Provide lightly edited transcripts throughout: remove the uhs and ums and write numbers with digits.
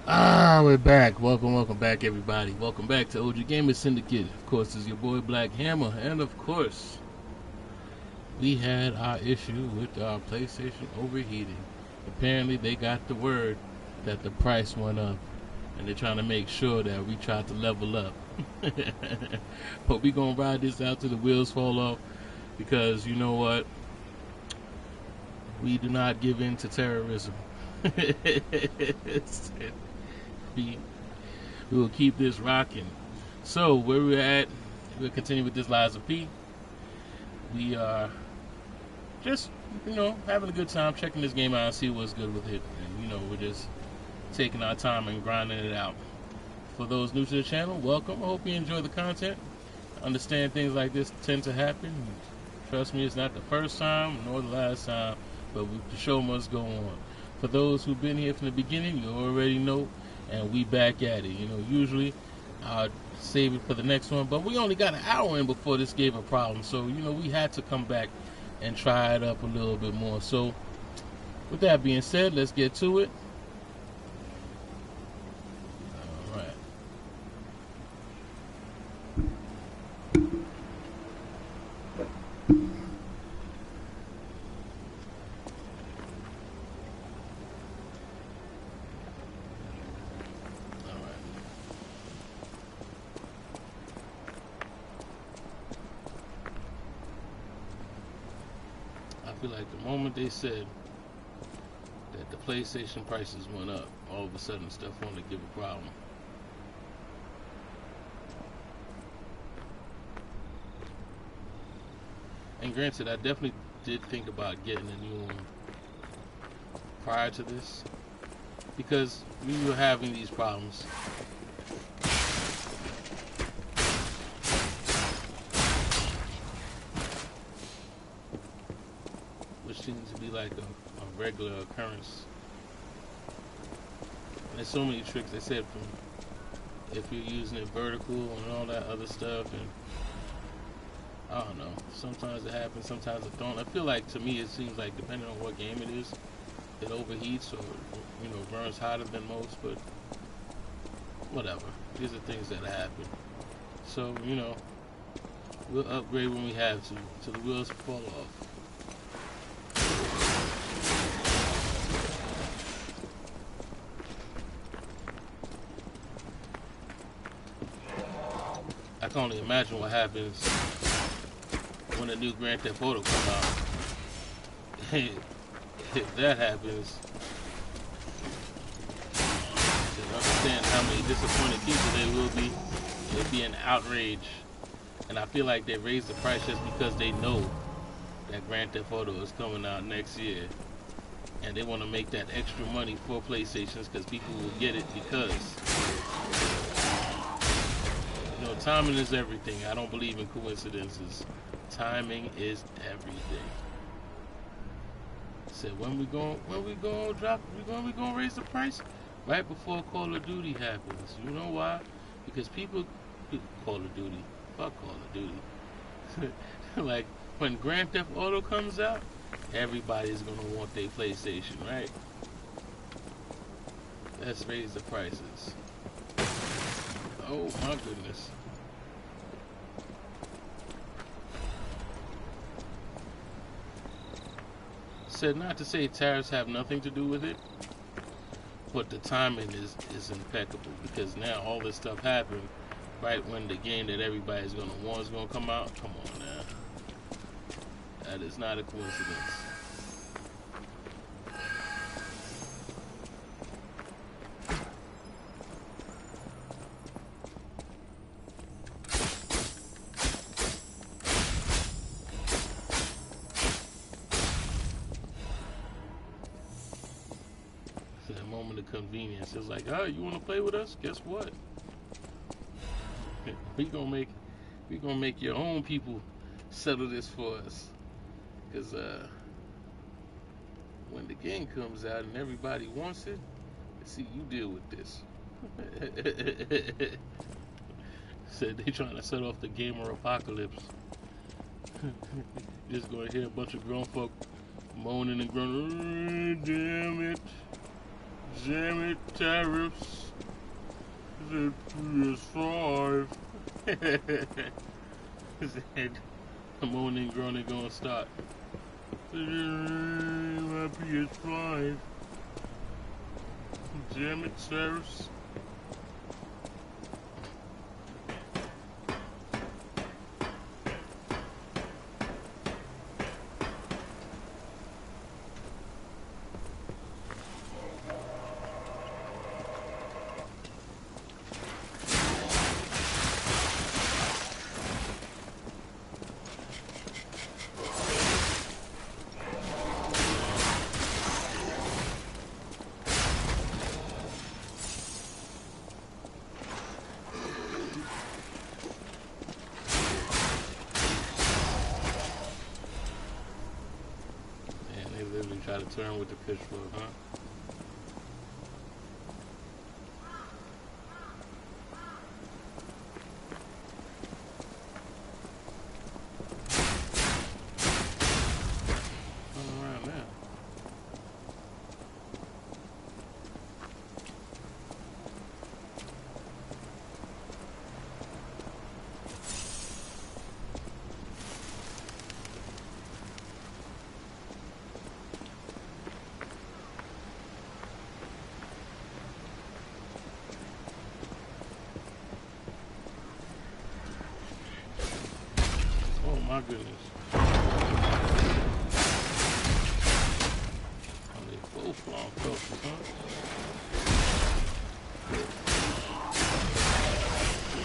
We're back. Welcome back, everybody. Welcome back to OG Gamer Syndicate. Of course, it's your boy Black Hammer, and of course, we had our issue with our PlayStation overheating. Apparently, they got the word that the price went up, and they're trying to make sure that we try to level up. But we gonna ride this out till the wheels fall off, because you know what? We do not give in to terrorism. we we will keep this rocking. So where we're at, we'll continue with this Lies of P. We are just, having a good time checking this game out and see what's good with it. And we're just taking our time and grinding it out. For those new to the channel, welcome. I hope you enjoy the content. Understand things like this tend to happen. Trust me, it's not the first time nor the last time, but the show must go on. For those who've been here from the beginning, you already know, and we back at it. Usually I'll save it for the next one, but we only got an hour in before this gave a problem, so we had to come back and try it up a little bit more. So with that being said, let's get to it. All right. I feel like the moment they said that the PlayStation prices went up, all of a sudden stuff wanted to give a problem. And granted, I definitely did think about getting a new one prior to this, because we were having these problems. Which seems to be like a regular occurrence. And there's so many tricks. They said from if you're using it vertical and all that other stuff, and I don't know. Sometimes it happens, sometimes it don't. I feel like, to me, it seems like depending on what game it is, it overheats or burns hotter than most. But whatever. These are things that happen. So we'll upgrade when we have to, till the wheels fall off. I can only imagine what happens when a new Grand Theft Auto come out. If that happens, to understand how many disappointed people there will be, it'll be an outrage. And I feel like they raised the price just because they know that Grand Theft Auto is coming out next year, and they want to make that extra money for PlayStations, because people will get it because timing is everything. I don't believe in coincidences. Timing is everything. Said when we gonna raise the price? Right before Call of Duty happens. You know why? Because people Call of Duty. Fuck Call of Duty. Like when Grand Theft Auto comes out, everybody's gonna want their PlayStation, right? Let's raise the prices. Oh my goodness. Said not to say tariffs have nothing to do with it, but the timing is impeccable, because now all this stuff happened right when the game that everybody's gonna want is gonna come out. Come on now. That is not a coincidence. Moment of convenience. It's like, oh, you want to play with us? Guess what? we gonna make your own people settle this for us. Cause when the game comes out and everybody wants it, see, you deal with this. Said they trying to set off the gamer apocalypse. Just gonna hear a bunch of grown folk moaning and groaning. Damn it. Damn it, tariffs. The PS5. Said, moaning and groaning gonna start. My PS5. Damn it, tariffs. Try to turn with the pitchfork, huh? Turn around now. Oh my goodness. Oh, they both long focus, huh?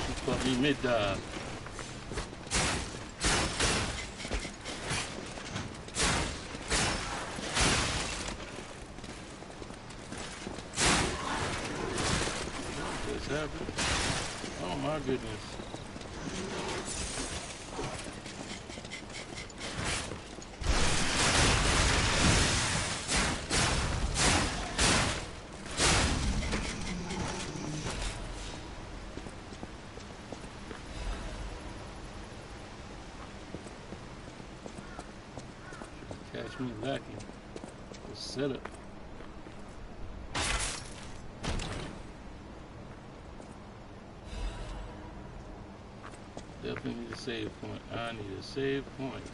She put me mid-dive. What's happening? Oh my goodness. Catch me lacking. The setup. Definitely need a save point. I need a save point.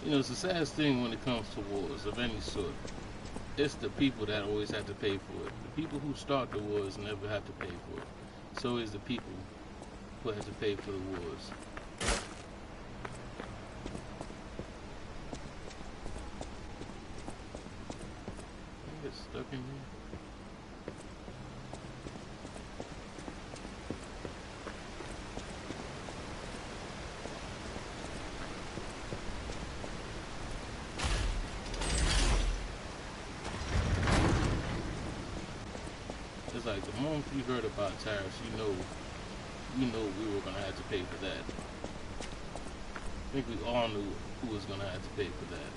You know, it's the saddest thing when it comes to wars of any sort. It's the people that always have to pay for it. The people who start the wars never have to pay for it. So is the people who have to pay for the wars. I get stuck in here. It's like the moment you heard about tariffs, you know we were gonna have to pay for that. I think we all knew who was gonna have to pay for that.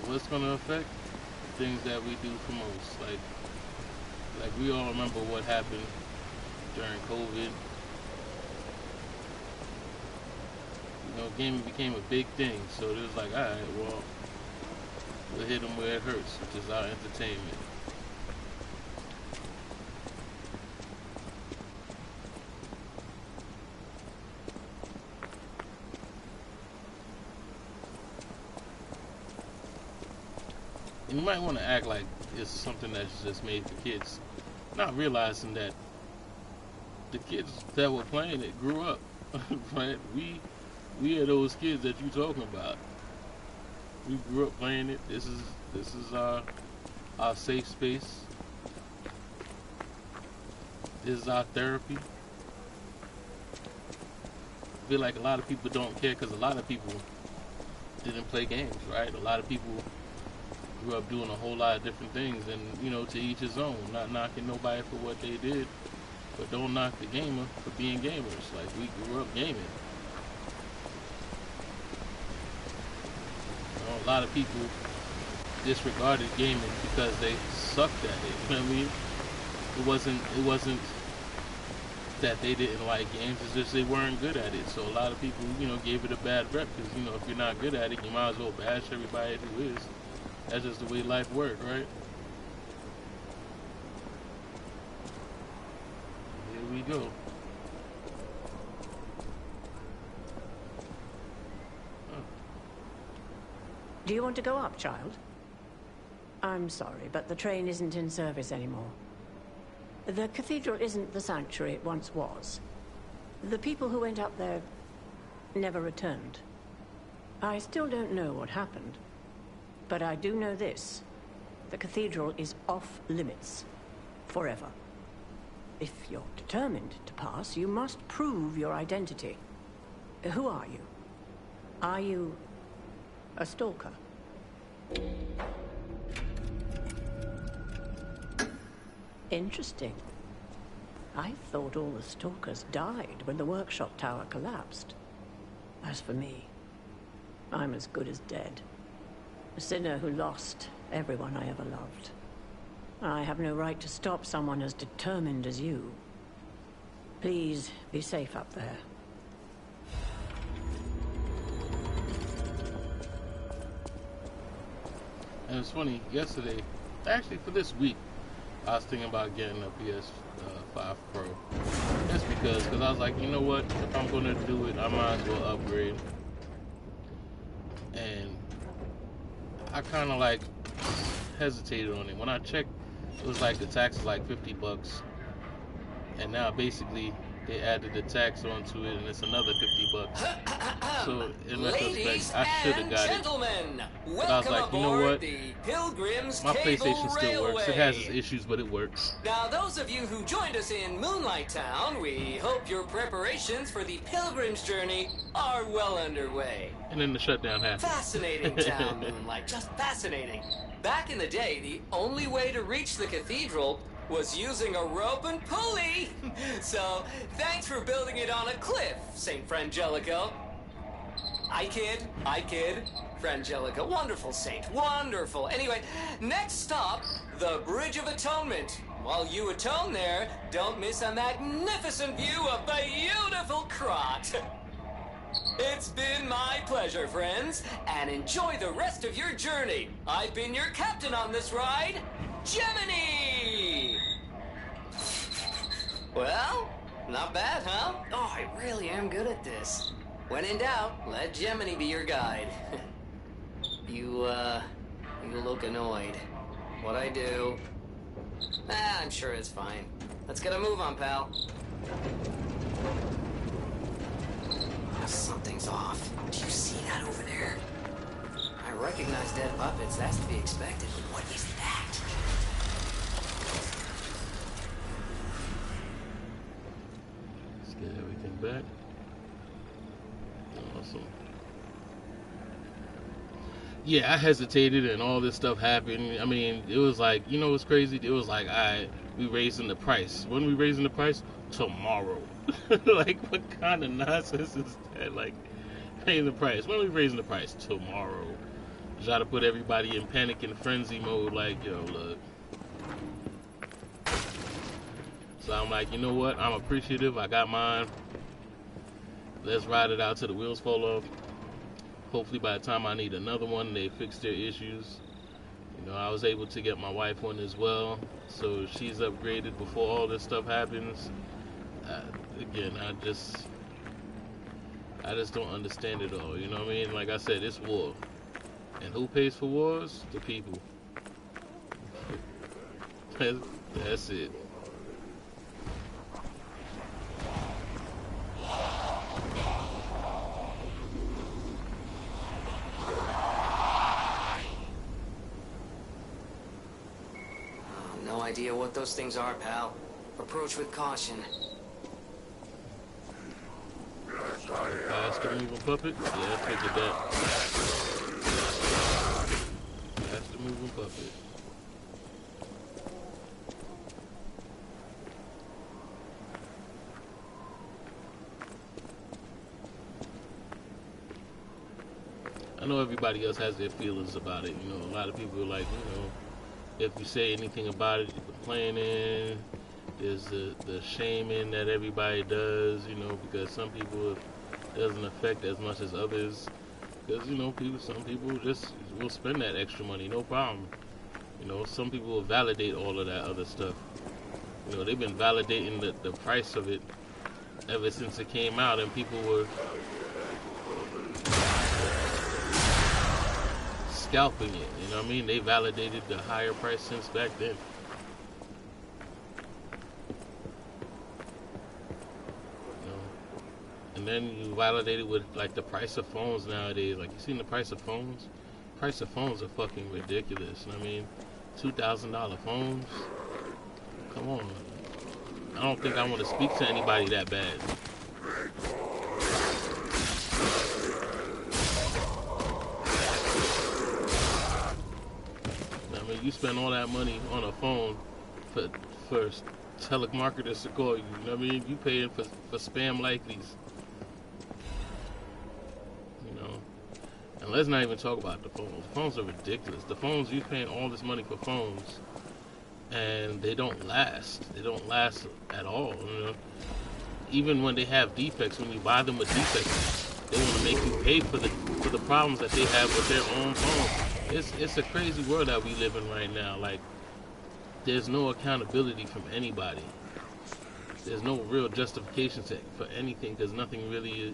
What's gonna affect things that we do for most? Like we all remember what happened during COVID. You know, gaming became a big thing, so it was like, alright, well, we'll hit them where it hurts, which is our entertainment. And you might want to act like it's something that's just made for kids, not realizing that the kids that were playing it grew up. Right? We are those kids that you're talking about. We grew up playing it. This is our safe space. This is our therapy. I feel like a lot of people don't care because a lot of people didn't play games, right? A lot of people grew up doing a whole lot of different things, and you know, to each his own. Not knocking nobody for what they did, but don't knock the gamer for being gamers. Like, we grew up gaming. Oh a lot of people disregarded gaming because they sucked at it. You know what I mean? It wasn't that they didn't like games. It's just they weren't good at it. So a lot of people, gave it a bad rep because if you're not good at it, you might as well bash everybody who is. That's just the way life works, right? Here we go. Do you want to go up, child? I'm sorry, but the train isn't in service anymore. The cathedral isn't the sanctuary it once was. The people who went up there never returned. I still don't know what happened, but I do know this. The cathedral is off limits. Forever. If you're determined to pass, you must prove your identity. Who are you? Are you a stalker? Interesting. I thought all the stalkers died when the workshop tower collapsed. As for me, I'm as good as dead. A sinner who lost everyone I ever loved. I have no right to stop someone as determined as you. Please be safe up there. And it's funny, yesterday, actually for this week, I was thinking about getting a PS5 Pro. Just because I was like, you know what, if I'm going to do it, I might as well upgrade. And I kind of like hesitated on it. When I checked, it was like the tax is like $50. And now basically they added the tax onto it and it's another $50. So in retrospect, I should have got it. But I was like, you know what? My PlayStation still works. It has its issues, but it works. Now, those of you who joined us in Moonlight Town, we hope your preparations for the Pilgrim's Journey are well underway. And then the shutdown happened. Fascinating town, Moonlight. Just fascinating. Back in the day, the only way to reach the cathedral was using a rope and pulley. So, thanks for building it on a cliff, St. Frangelico. I kid. Frangelico, wonderful saint, wonderful. Anyway, next stop, the Bridge of Atonement. While you atone there, don't miss a magnificent view of the beautiful Krot. It's been my pleasure, friends, and enjoy the rest of your journey. I've been your captain on this ride, Gemini! Well, not bad, huh? Oh, I really am good at this. When in doubt, let Gemini be your guide. You look annoyed. What'd I do? I'm sure it's fine. Let's get a move on, pal. Something's off. Do you see that over there? I recognize dead puppets. That's to be expected. But what is that? Let's get everything back. Awesome. Yeah, I hesitated and all this stuff happened. I mean, it was like, what's crazy? It was like, we raising the price. When we raising the price? Tomorrow. Like, what kind of nonsense is that? Like, raising the price. When are we raising the price? Tomorrow. Try to put everybody in panic and frenzy mode, like, yo, look. So I'm like, you know what? I'm appreciative. I got mine. Let's ride it out till the wheels fall off. Hopefully by the time I need another one, they fix their issues. I was able to get my wife one as well. So she's upgraded before all this stuff happens. Again, I just don't understand it all. You know what I mean? Like I said, it's war. And who pays for wars? The people. That's it. No idea what those things are, pal. Approach with caution. Faster moving puppet? Yeah, I figured that. Faster moving puppet. I know everybody else has their feelings about it. You know, a lot of people are like, you know, if you say anything about it, you're complaining. There's the shaming that everybody does, you know, because some people it doesn't affect as much as others. Because, you know, some people just will spend that extra money, no problem. You know, some people will validate all of that other stuff. You know, they've been validating the price of it ever since it came out, and people were scalping it. You know what I mean? They validated the higher price since back then. You know, and then you validate it with like the price of phones nowadays. Like, you seen the price of phones? Price of phones are fucking ridiculous. You know what I mean? $2,000 phones. Come on. I don't think I want to speak to anybody that bad. I mean, you spend all that money on a phone for telemarketers to call you. You know what I mean? You paying for spam like these. You know. And let's not even talk about the phones. The phones are ridiculous. The phones, you're paying all this money for phones, and they don't last. They don't last at all. You know, even when they have defects, when you buy them with defects, they want to make you pay for the problems that they have with their own phone. It's a crazy world that we live in right now. Like, there's no accountability from anybody. There's no real justification for anything, because nothing really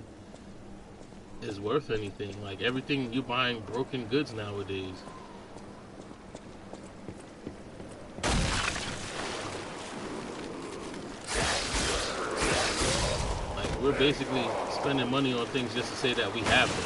is worth anything. Like, everything, you're buying broken goods nowadays. Like, we're basically spending money on things just to say that we have them.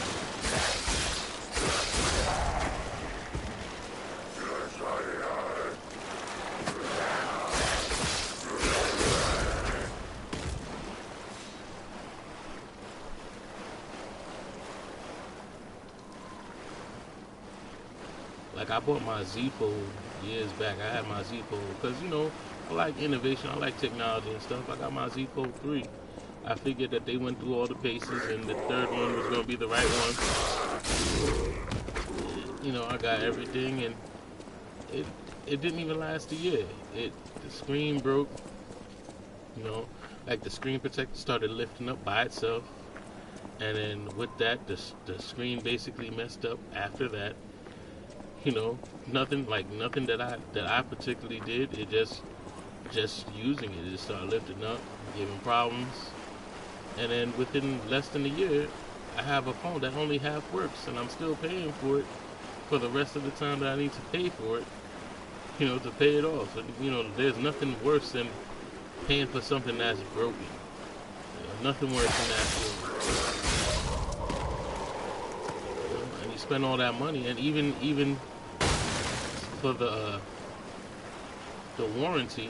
Like, I bought my Z Fold years back. I had my Z Fold because, you know, I like innovation. I like technology and stuff. I got my Z Fold 3. I figured that they went through all the paces and the third one was going to be the right one. You know, I got everything, and it didn't even last a year. The screen broke. You know, like, the screen protector started lifting up by itself. And then with that, the screen basically messed up after that. You know, nothing that I particularly did. It just using it just started lifting up, giving problems, and then within less than a year, I have a phone that only half works, and I'm still paying for it for the rest of the time that I need to pay for it. You know, to pay it off. And, you know, there's nothing worse than paying for something that's broken. You know, nothing worse than that feeling. You know, and you spend all that money, and even for the warranty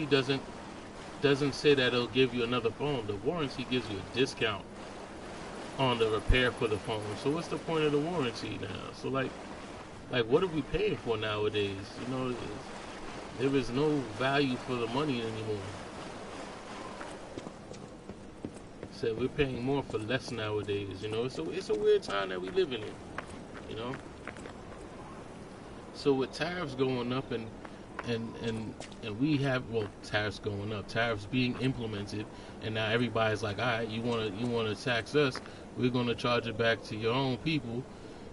doesn't say that it'll give you another phone. The warranty gives you a discount on the repair for the phone. So what's the point of the warranty now? So like what are we paying for nowadays? You know, there is no value for the money anymore. So we're paying more for less nowadays. You know, so it's a weird time that we live in. You know. So with tariffs going up and we have, well, tariffs going up, tariffs being implemented, and now everybody's like, all right, you wanna tax us, we're gonna charge it back to your own people.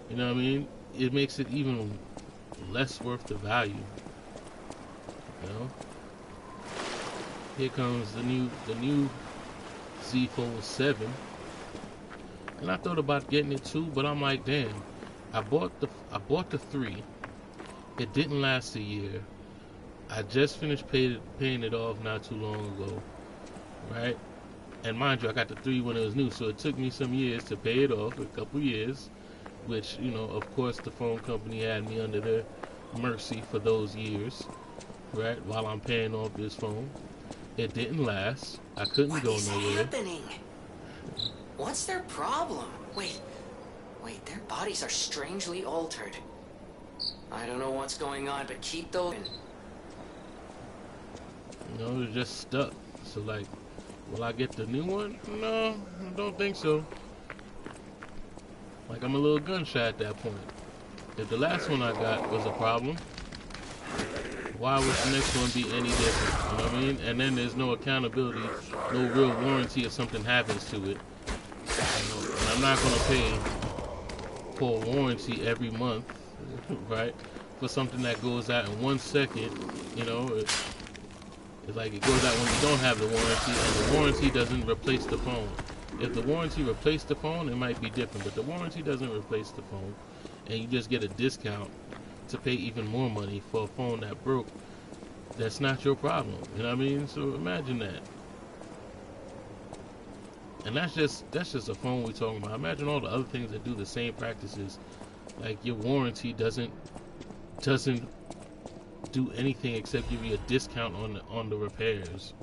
You know what I mean? It makes it even less worth the value. You know? Here comes the new Z Fold 7, and I thought about getting it too, but I'm like, damn, I bought the 3. It didn't last a year. I just finished paying it off not too long ago, right? And mind you, I got the 3 when it was new, so it took me some years to pay it off, a couple years, which, you know, of course, the phone company had me under their mercy for those years, right? While I'm paying off this phone, it didn't last. I couldn't go nowhere. What's happening? What's their problem? Wait, their bodies are strangely altered. I don't know what's going on, but keep those in. You know, they're just stuck. So, like, will I get the new one? No, I don't think so. Like, I'm a little gun shy at that point. If the last one I got was a problem, why would the next one be any different? You know what I mean? And then there's no accountability, no real warranty if something happens to it. And I'm not going to pay for a warranty every month, right? For something that goes out in 1 second, you know? It's like it goes out when you don't have the warranty, and the warranty doesn't replace the phone. If the warranty replaced the phone, it might be different, but the warranty doesn't replace the phone, and you just get a discount to pay even more money for a phone that broke. That's not your problem, you know what I mean? So imagine that. And that's just a phone we're talking about. Imagine all the other things that do the same practices. Like, your warranty doesn't do anything except give you a discount on the repairs.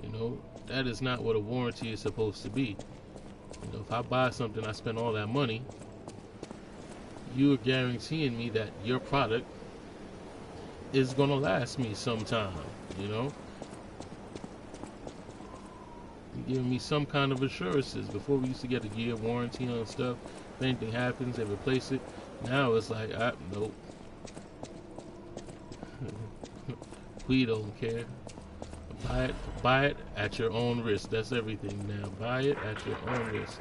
You know, that is not what a warranty is supposed to be. You know, if I buy something, I spend all that money, you're guaranteeing me that your product is gonna last me some time, you know? You're giving me some kind of assurances. Before, we used to get a year warranty on stuff. If anything happens, they replace it. Now it's like, nope. We don't care. Buy it at your own risk. That's everything now. Buy it at your own risk.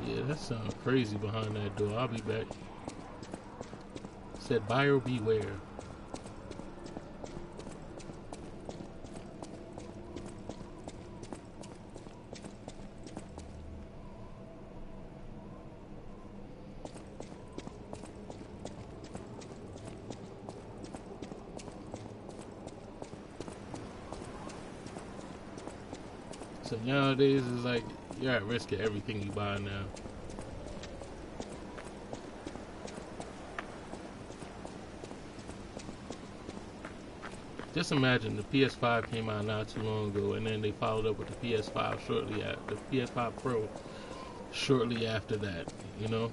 Yeah, that sounds crazy behind that door. I'll be back. Said buyer beware. So nowadays, it's like you're at risk of everything you buy now. Just imagine the PS5 came out not too long ago, and then they followed up with the PS5 shortly after, the PS5 Pro shortly after that, you know?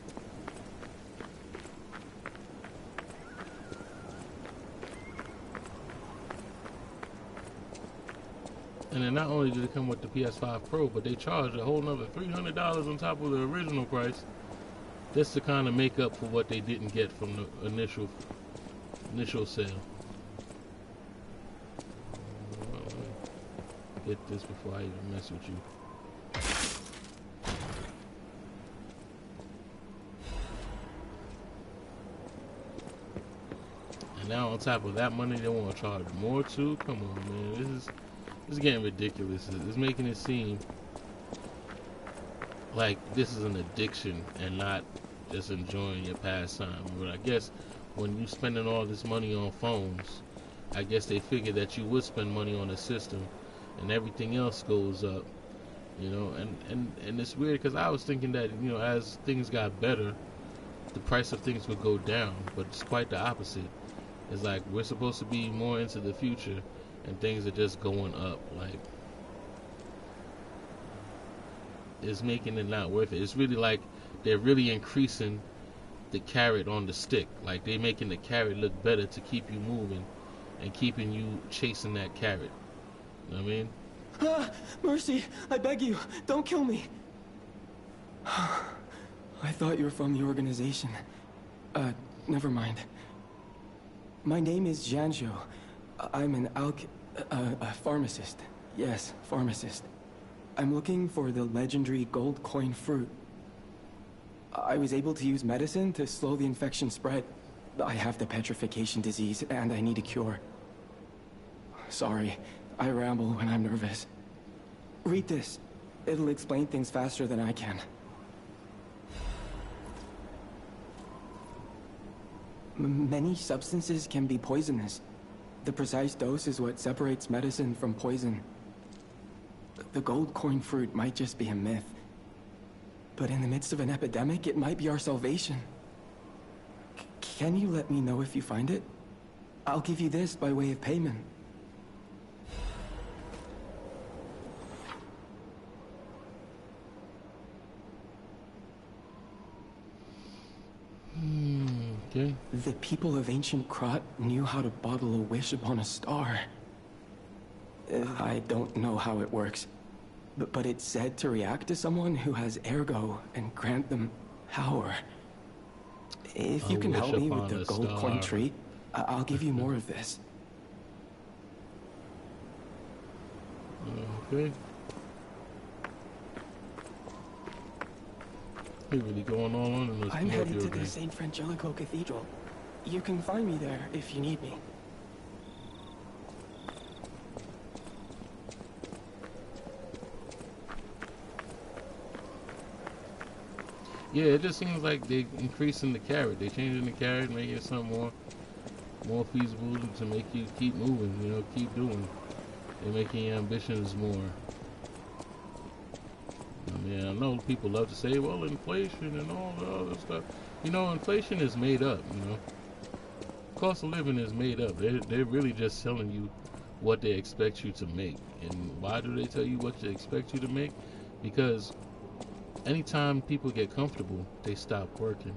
And then not only did it come with the PS5 Pro, but they charged a whole nother $300 on top of the original price, just to kind of make up for what they didn't get from the initial sale. Get this before I even mess with you. And now on top of that money, they want to charge more too. Come on, man, this is getting ridiculous. It's making it seem like this is an addiction and not just enjoying your pastime. But I guess when you spending all this money on phones, I guess they figured that you would spend money on a system, and everything else goes up, you know. And it's weird because I was thinking that, you know, as things got better, the price of things would go down, but it's quite the opposite. It's like we're supposed to be more into the future, and things are just going up. Like, it's making it not worth it. It's really like they're really increasing the carrot on the stick. Like, they're making the carrot look better to keep you moving and keeping you chasing that carrot. You know what I mean? Mercy, I beg you, don't kill me. I thought you were from the organization. Never mind. My name is Janjo. I'm an a pharmacist. Yes, pharmacist. I'm looking for the legendary gold coin fruit. I was able to use medicine to slow the infection spread. I have the petrification disease, and I need a cure. Sorry, I ramble when I'm nervous. Read this. It'll explain things faster than I can. Many substances can be poisonous. The precise dose is what separates medicine from poison. The gold coin fruit might just be a myth. But in the midst of an epidemic, it might be our salvation. Can you let me know if you find it? I'll give you this by way of payment. Okay. The people of ancient Krat knew how to bottle a wish upon a star. I don't know how it works, but it's said to react to someone who has ergo and grant them power. If you can help me with the gold coin tree, I'll give you more of this. Okay. What's really going on in this I'm headed to game? the St. Frangelico Cathedral. You can find me there if you need me. Yeah, it just seems like they're increasing the carrot. They're changing the carrot, making it something more feasible to make you keep moving, you know, keep doing. They're making your ambitions more. I mean, I know people love to say, well, inflation and all the other stuff. You know, inflation is made up, you know. Cost of living is made up. They're really just telling you what they expect you to make. And why do they tell you what they expect you to make? Because anytime people get comfortable, they stop working.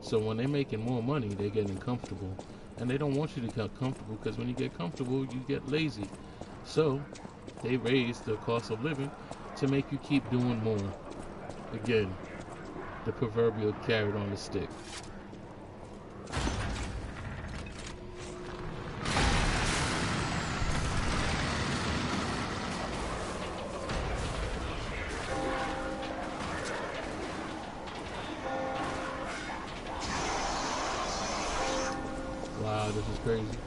So when they're making more money, they're getting comfortable. And they don't want you to get comfortable, because when you get comfortable, you get lazy. So they raise the cost of living to make you keep doing more. Again, the proverbial carrot on the stick. Wow, this is crazy.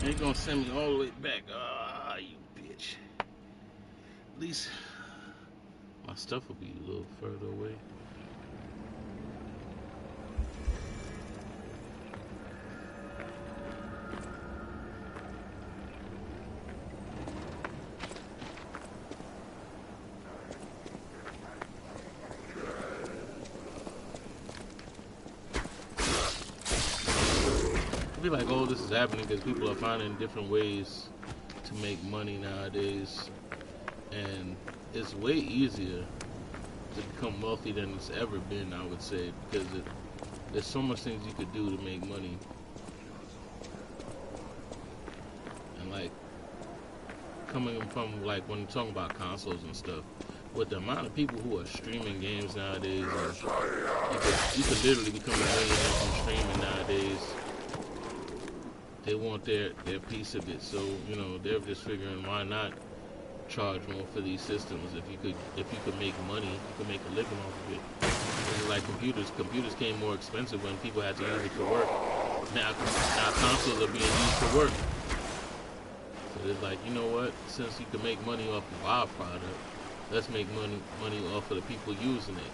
Ain't gonna send me all the way back. Ah, you bitch. At least my stuff will be a little further away. I feel like all this is happening because people are finding different ways to make money nowadays, and it's way easier to become wealthy than it's ever been, I would say, because there's so much things you could do to make money. And like coming from like when you're talking about consoles and stuff, with the amount of people who are streaming games nowadays, you could literally become a millionaire from streaming nowadays. They want their piece of it, so you know they're just figuring why not charge more for these systems. If you could make money, you could make a living off of it. It's like computers came more expensive when people had to use it for work. Now consoles are being used for work. So it's like, you know what? Since you can make money off of our product, let's make money off of the people using it.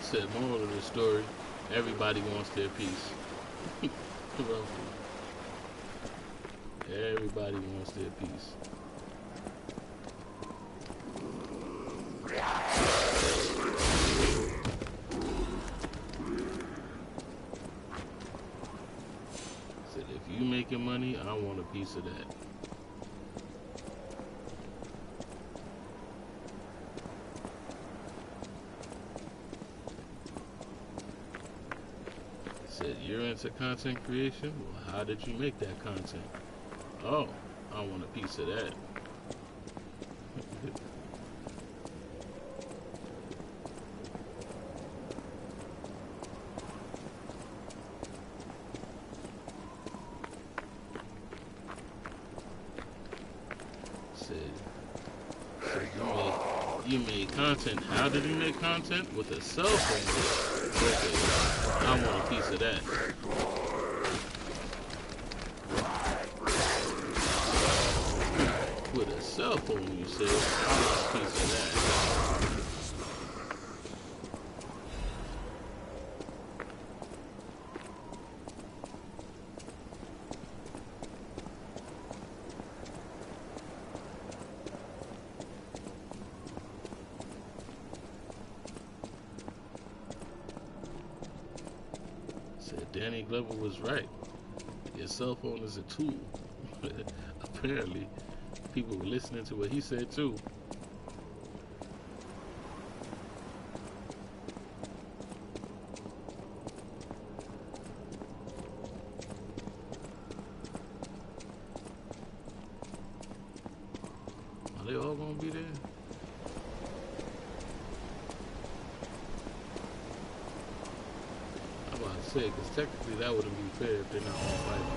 Said moral of the story, everybody wants their piece. Everybody wants their piece. Said if you making money, I want a piece of that. Said you're into content creation? Well, how did you make that content? Oh, I want a piece of that. Said you made content. How did you make content? With a cell phone. Okay, I want a piece of that. With a cell phone, you said. I want a piece of that. Danny Glover was right. Your cell phone is a tool. Apparently, people were listening to what he said too. Are they all gonna be there? Because technically that wouldn't be fair if they're not all fighting.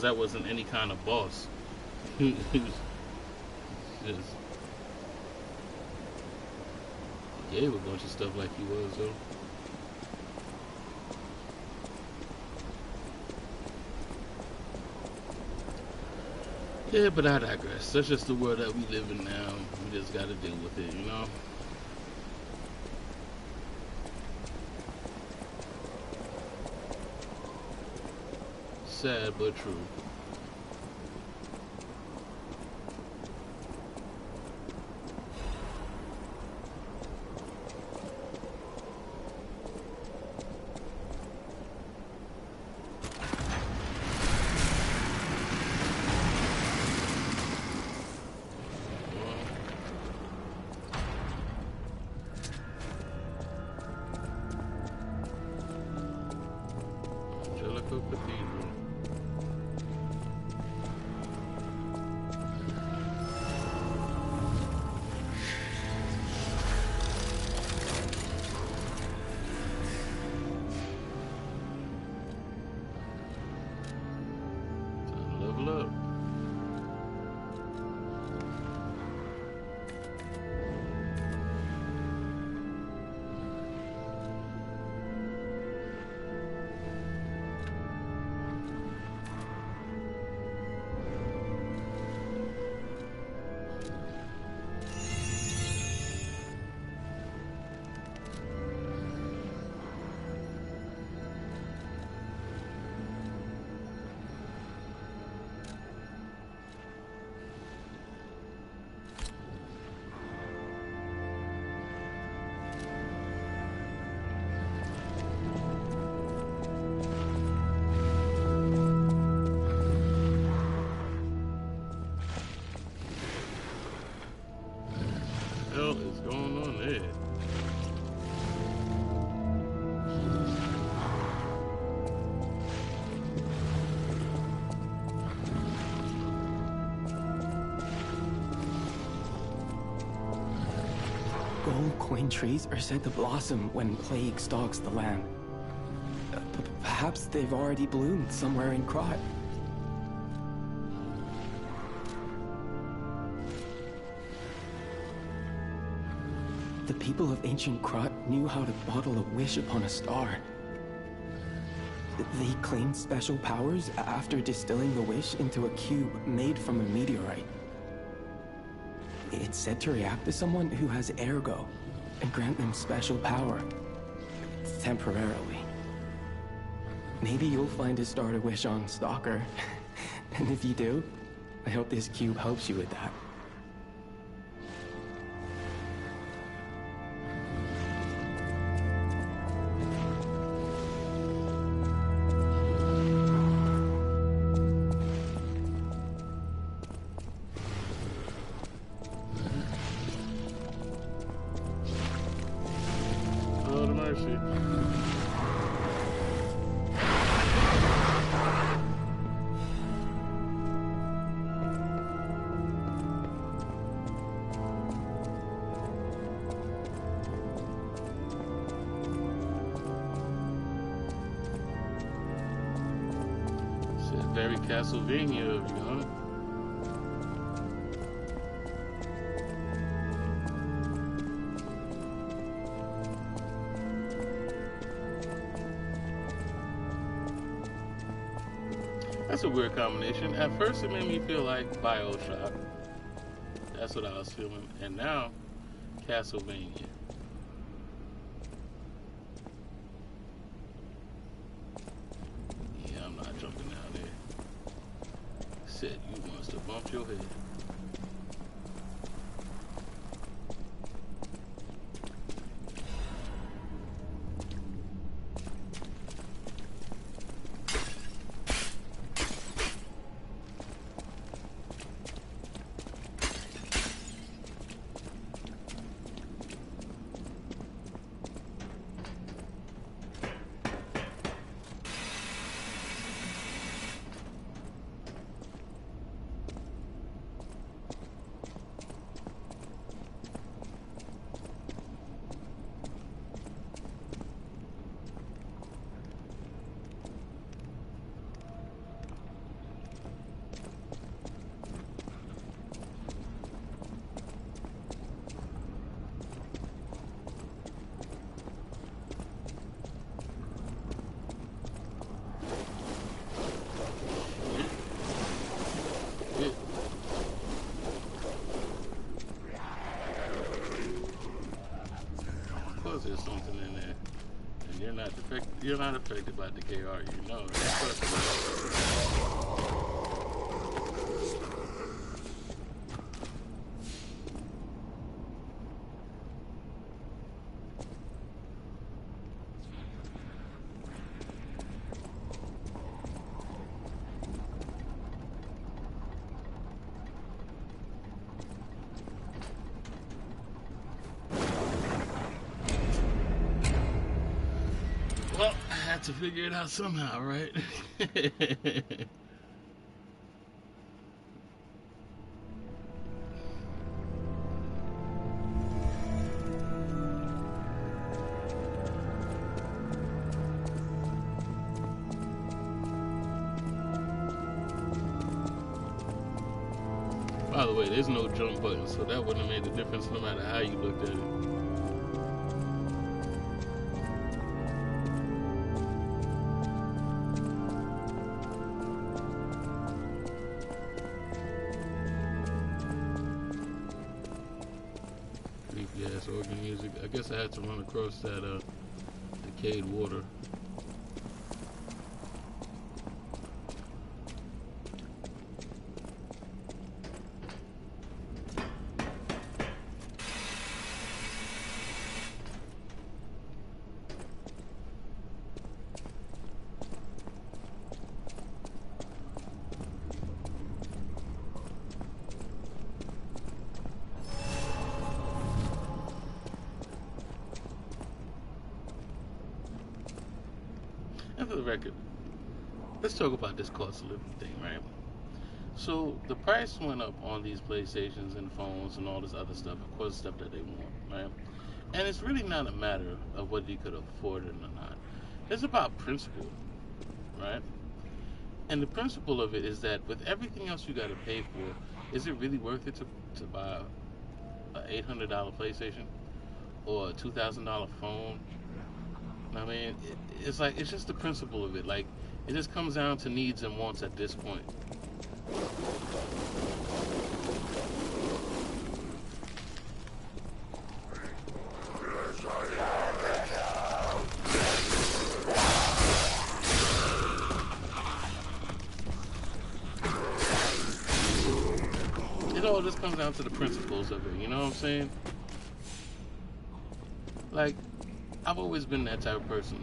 That wasn't any kind of boss. He was just gave a bunch of stuff like he was though. Yeah, but I digress. That's just the world that we live in now. We just gotta deal with it, you know? Sad but true. Angelica Cathedral. Level up. Coin trees are said to blossom when plague stalks the land. Perhaps they've already bloomed somewhere in Krat. The people of ancient Krat knew how to bottle a wish upon a star. They claimed special powers after distilling the wish into a cube made from a meteorite. It's said to react to someone who has ergo and grant them special power. Temporarily. Maybe you'll find a star to wish on, Stalker. And if you do, I hope this cube helps you with that. Lord of mercy. Said very Castlevania of you, huh? That's a weird combination. At first, it made me feel like BioShock. That's what I was feeling. And now, Castlevania. Yeah, I'm not jumping down there. Said you must have bumped your head. There's something in there, and you're not affected by decay, are you? No. Well, I had to figure it out somehow, right? By the way, there's no jump button, so that wouldn't have made a difference no matter how you looked at it. Creepy-ass organ music. I guess I had to run across that decayed water. And for the record, let's talk about this cost of living thing, right? So the price went up on these PlayStations and phones and all this other stuff, of course, stuff that they want, right? And it's really not a matter of whether you could afford it or not. It's about principle, right? And the principle of it is that with everything else you got to pay for, is it really worth it to buy a $800 PlayStation or a $2,000 phone? I mean, it's like, it's just the principle of it. Like, it just comes down to needs and wants at this point. It all just comes down to the principles of it, you know what I'm saying? Like, I've always been that type of person.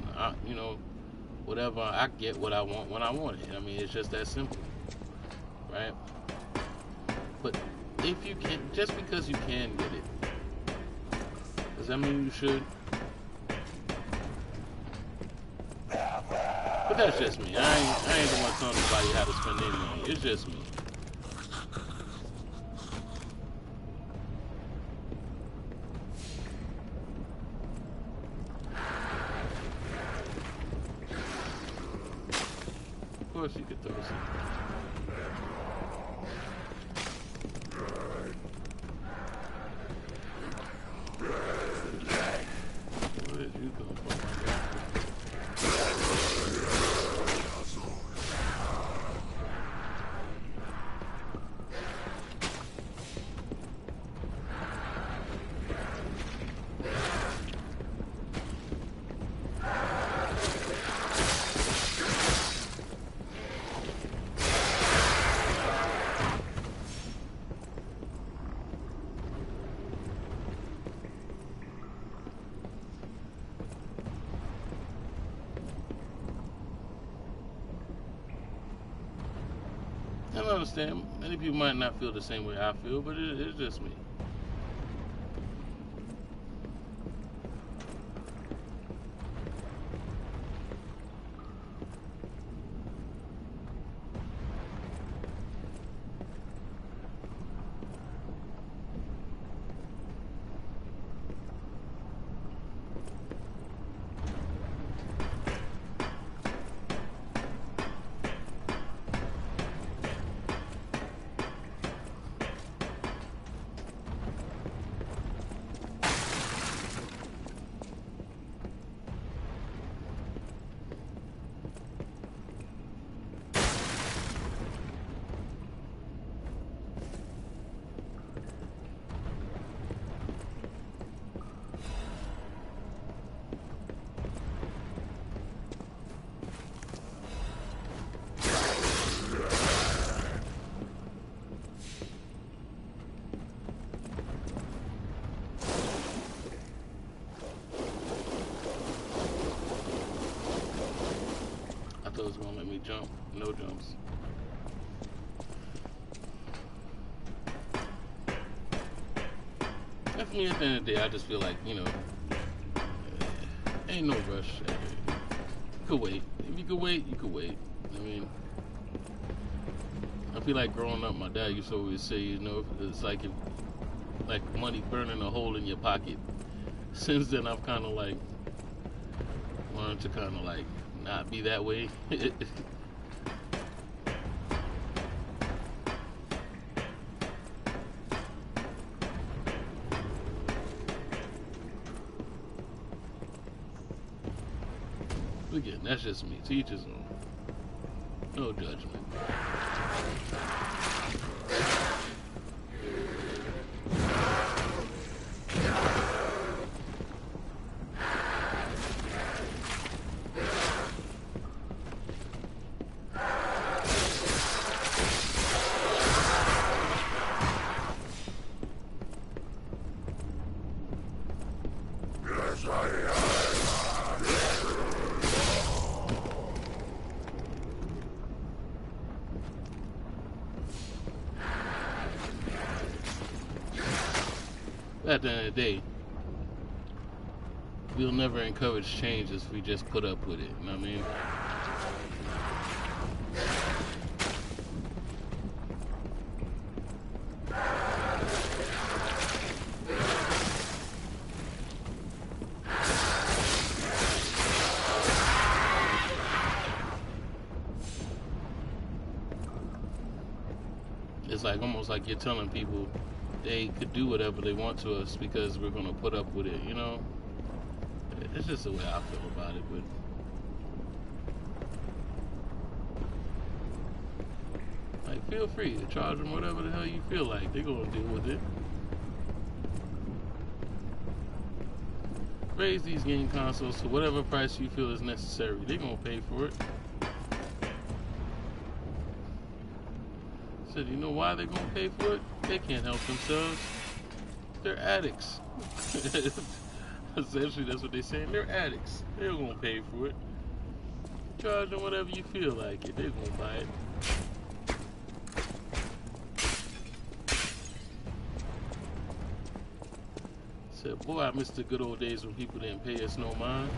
Whatever, I get what I want when I want it. I mean, it's just that simple, right? But if you can, just because you can get it, does that mean you should? But that's just me. I ain't the one telling nobody how to spend their money. It's just me. Of course you could throw something. Where did you come from, my guy? I don't understand. Many people might not feel the same way I feel, but it's just me. I thought it was gonna let me jump. No jumps. And for me, at the end of the day, I just feel like, ain't no rush. You could wait. If you could wait, you could wait. I mean, I feel like growing up, my dad used to always say, it's like money burning a hole in your pocket. Since then, I've kind of like learned to kind of like not be that way. Again, that's just me. To each his own. No judgment. At the end of the day, we'll never encourage change if we just put up with it. You know what I mean? it's like almost like you're telling people they could do whatever they want to us because we're gonna put up with it, you know? It's just the way I feel about it, but like, feel free to charge them whatever the hell you feel like. They're gonna deal with it. Raise these game consoles to whatever price you feel is necessary. They're gonna pay for it. Said, you know why they're gonna pay for it? They can't help themselves. They're addicts. Essentially, that's what they're saying. They're addicts. They're gonna pay for it. Charge them whatever you feel like it. They're gonna buy it. Said, boy, I miss the good old days when people didn't pay us no mind.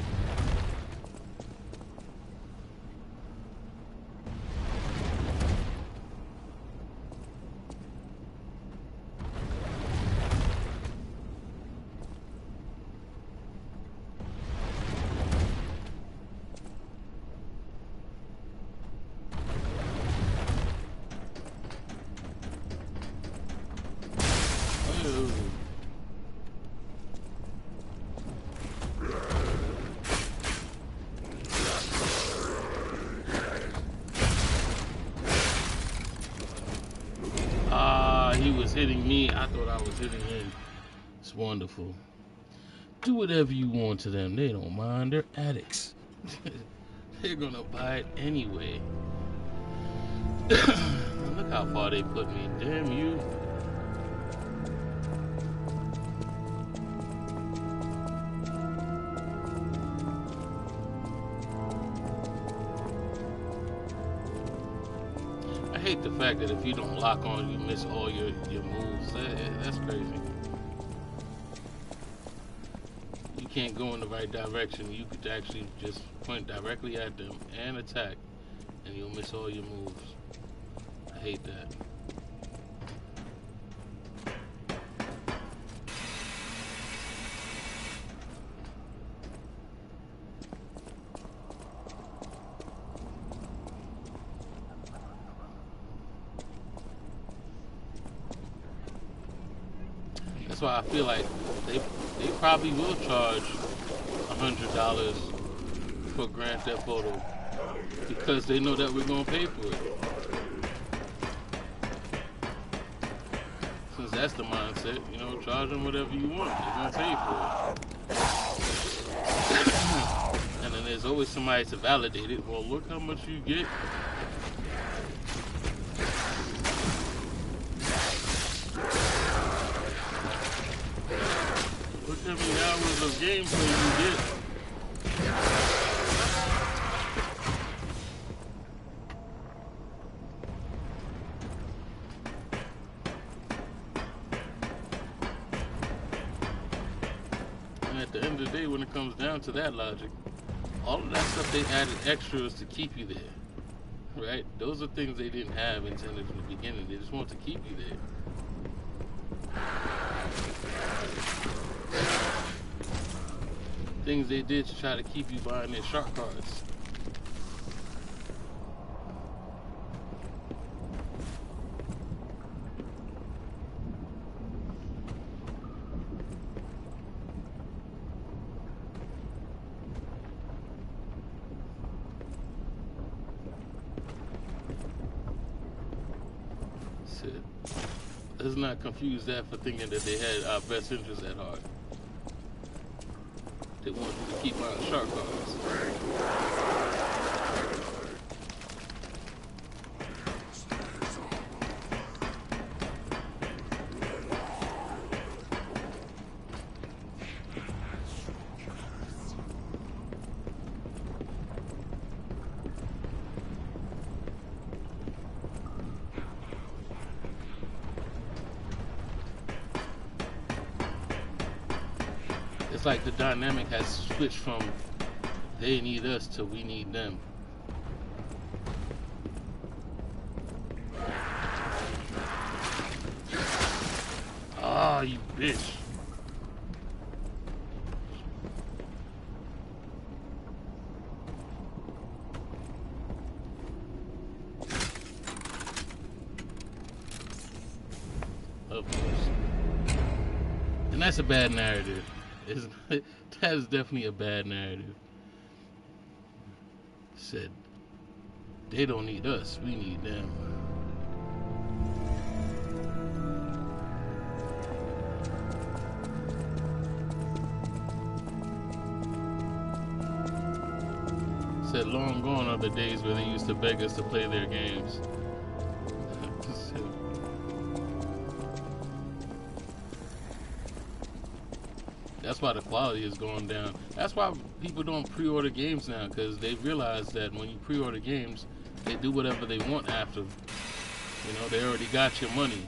He was hitting me. I thought I was hitting him. It's wonderful. Do whatever you want to them. They don't mind. They're addicts. They're gonna buy it anyway. Look how far they put me. Damn you. I hate the fact that if you don't lock on, you miss all your moves. That's crazy. You can't go in the right direction. You could actually just point directly at them and attack, and you'll miss all your moves. I hate that. That's why I feel like they probably will charge $100 for Grand Theft Auto because they know that we're gonna pay for it. Since that's the mindset, you know, charge them whatever you want. They're gonna pay for it. And then there's always somebody to validate it. Well, look how much you get. Look how many hours of gameplay you get. And at the end of the day, when it comes down to that logic, all of that stuff they added extras to keep you there. Right? Those are things they didn't have intended from the beginning. They just want to keep you there. Things they did to try to keep you buying their shark cards. Let's not confuse that for thinking that they had our best interests at heart. They wanted to keep our shark cards. It's like the dynamic has switched from they need us to we need them. Ah, you bitch. that's a bad narrative. That is definitely a bad narrative. Said they don't need us, we need them. Said long gone are the days where they used to beg us to play their games. That's why the quality is going down. That's why people don't pre-order games now, because they realize that when you pre-order games, they do whatever they want after. You know, they already got your money.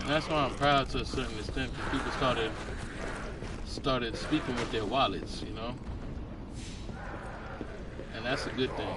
That's why I'm proud to a certain extent, because people started speaking with their wallets, you know, and that's a good thing.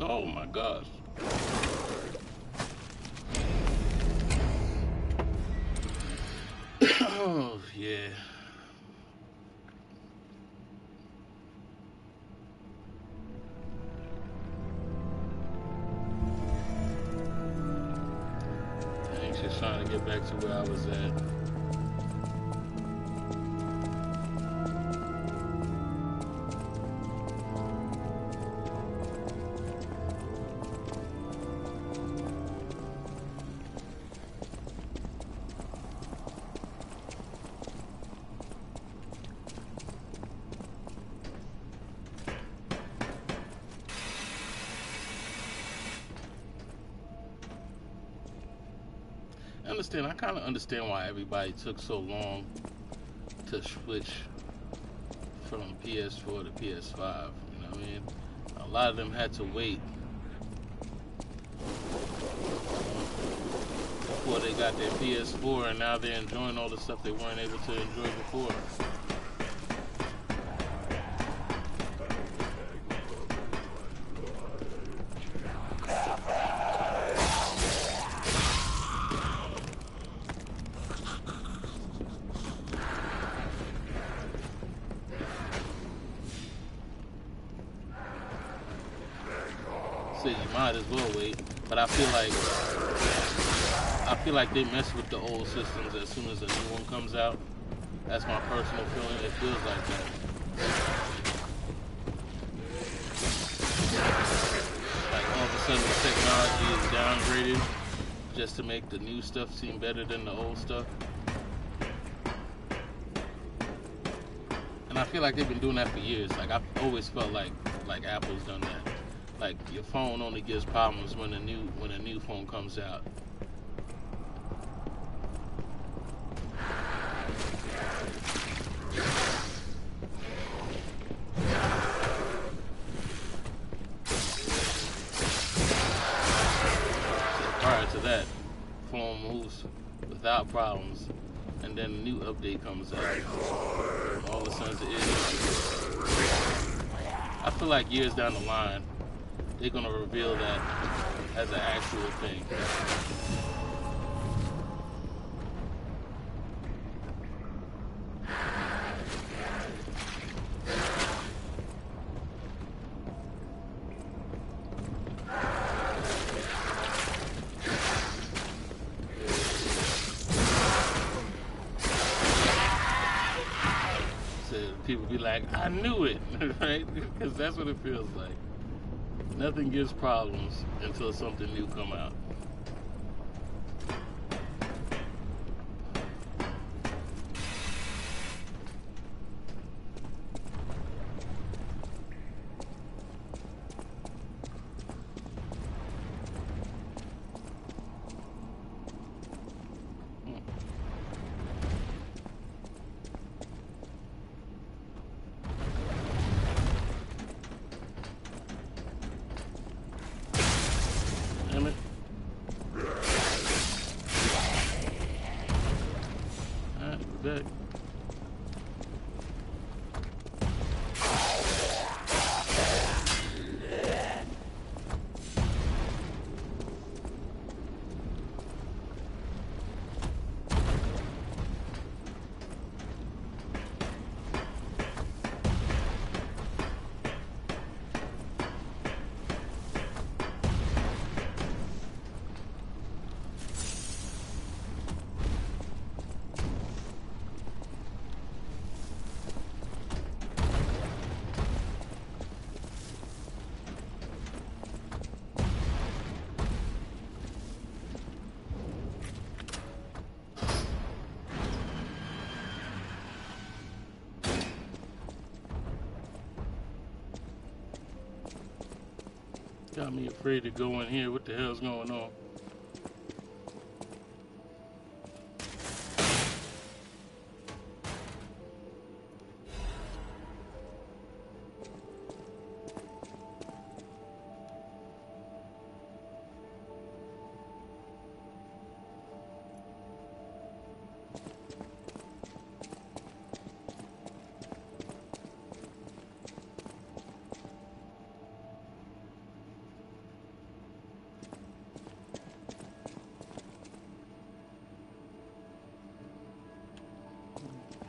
Oh my gosh. Oh yeah. Anxious trying to get back to where I was at. I kind of understand why everybody took so long to switch from PS4 to PS5. You know what I mean? A lot of them had to wait before they got their PS4, and now they're enjoying all the stuff they weren't able to enjoy before. might as well wait. But I feel like they mess with the old systems as soon as a new one comes out. That's my personal feeling. It feels like that. Like all of a sudden the technology is downgraded just to make the new stuff seem better than the old stuff. And I feel like they've been doing that for years. Like I've always felt like Apple's done that. Like your phone only gives problems when a new phone comes out. Prior to that, phone moves without problems, and then a new update comes out. All of a sudden it is. I feel like years down the line, they're gonna reveal that as an actual thing. People be like, I knew it, right? Because that's what it feels like. Nothing gives problems until something new come out. Damn it. Alright, we're back. Got me afraid to go in here. What the hell's going on?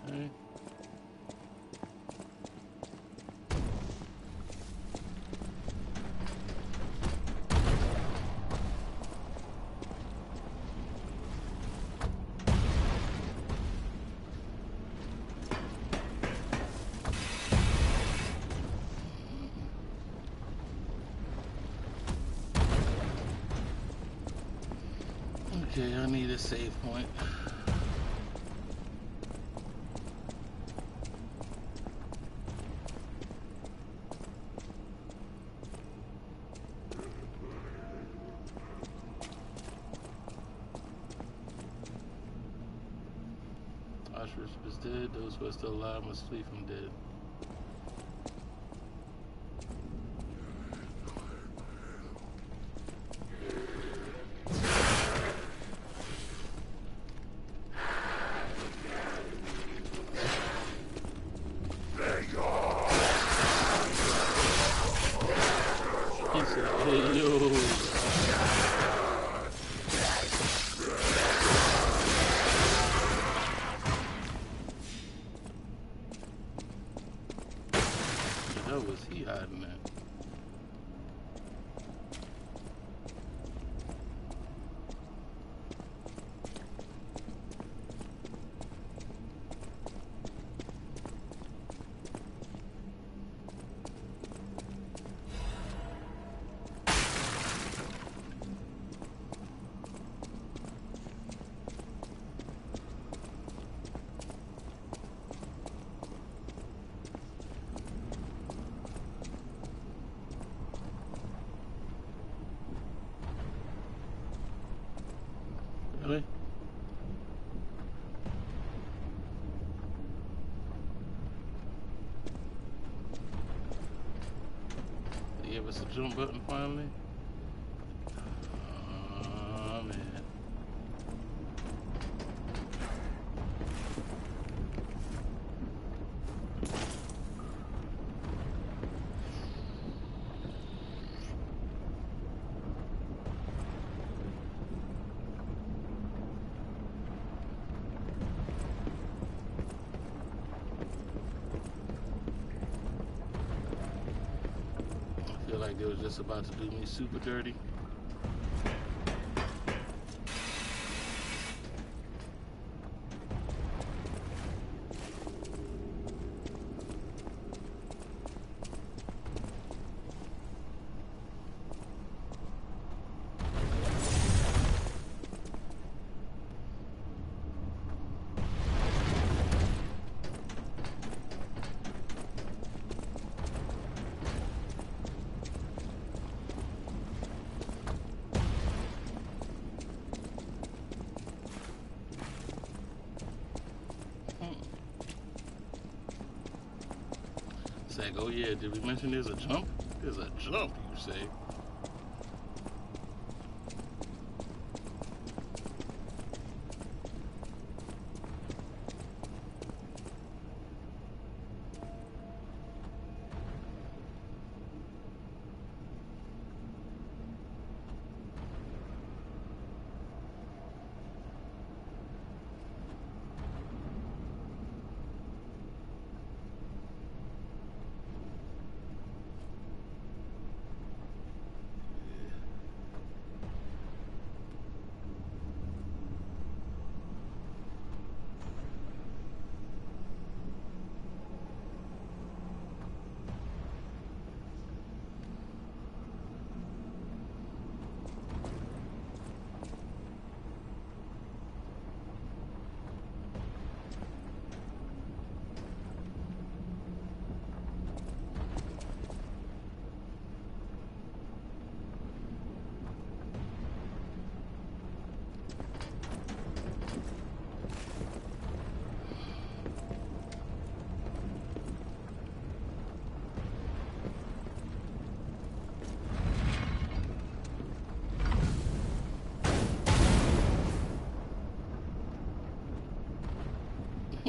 Okay. Okay, I need a save point. Auschwitz is dead. Those who are still alive must flee from dead. He said, hey, yo. Really? They gave us a jump button finally? Oh, man. I feel like they was just about to do me super dirty. It's like, oh yeah, did we mention there's a jump? There's a jump, you say?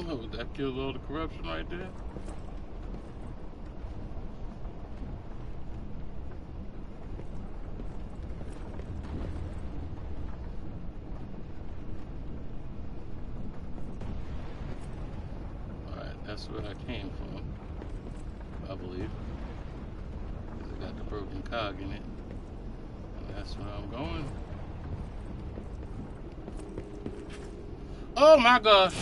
Oh, that killed all the corruption right there. Alright, that's where I came from, I believe. Because it got the broken cog in it. And that's where I'm going. Oh my gosh!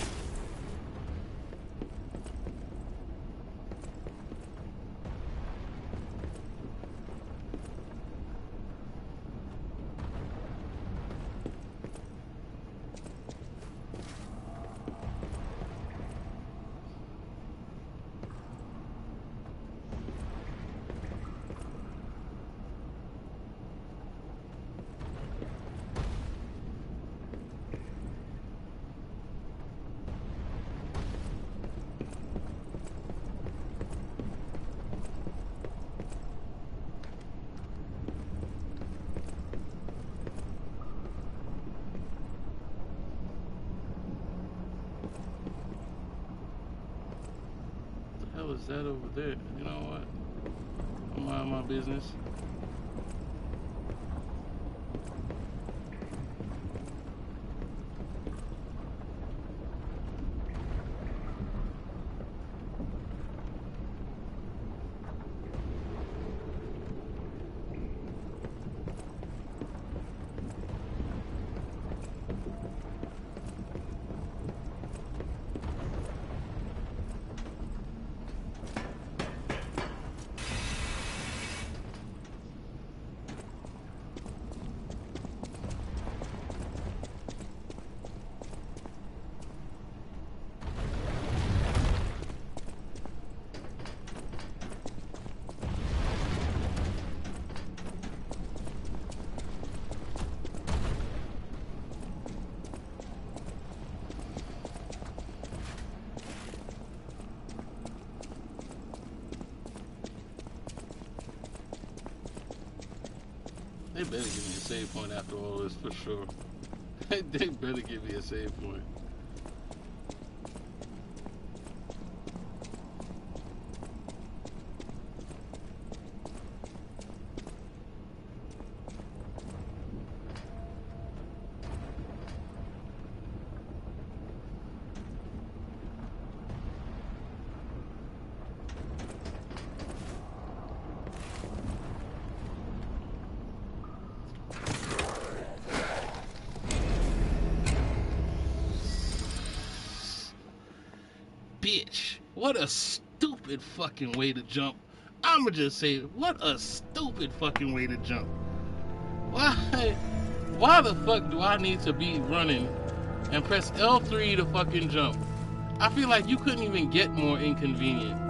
What the hell is that over there? You know what? I'll mind my business. They better give me a save point after all this for sure. They better give me a save point. Bitch, what a stupid fucking way to jump. I'ma just say, what a stupid fucking way to jump. Why the fuck do I need to be running and press L3 to fucking jump? I feel like you couldn't even get more inconvenient.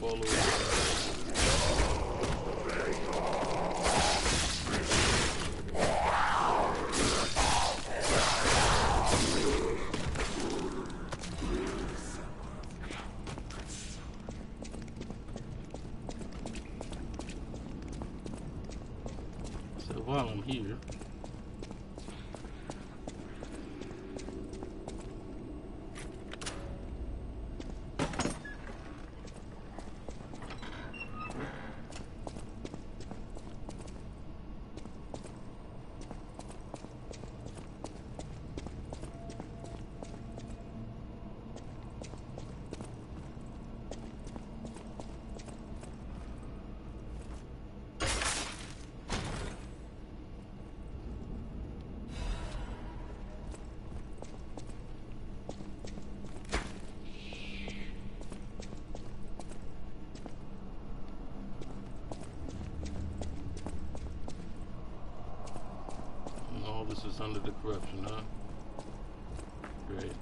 All over. So while I'm here, this is under the corruption, huh? Great.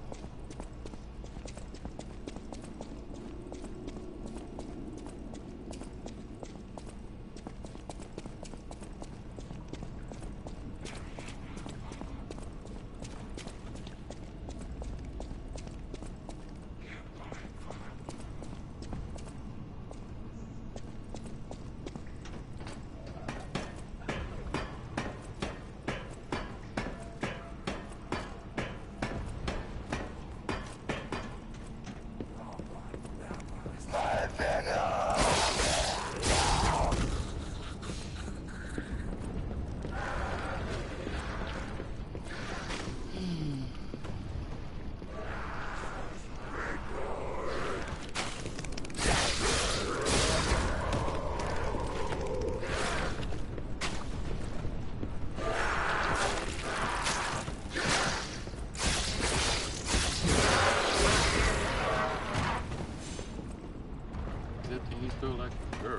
You feel like a girl.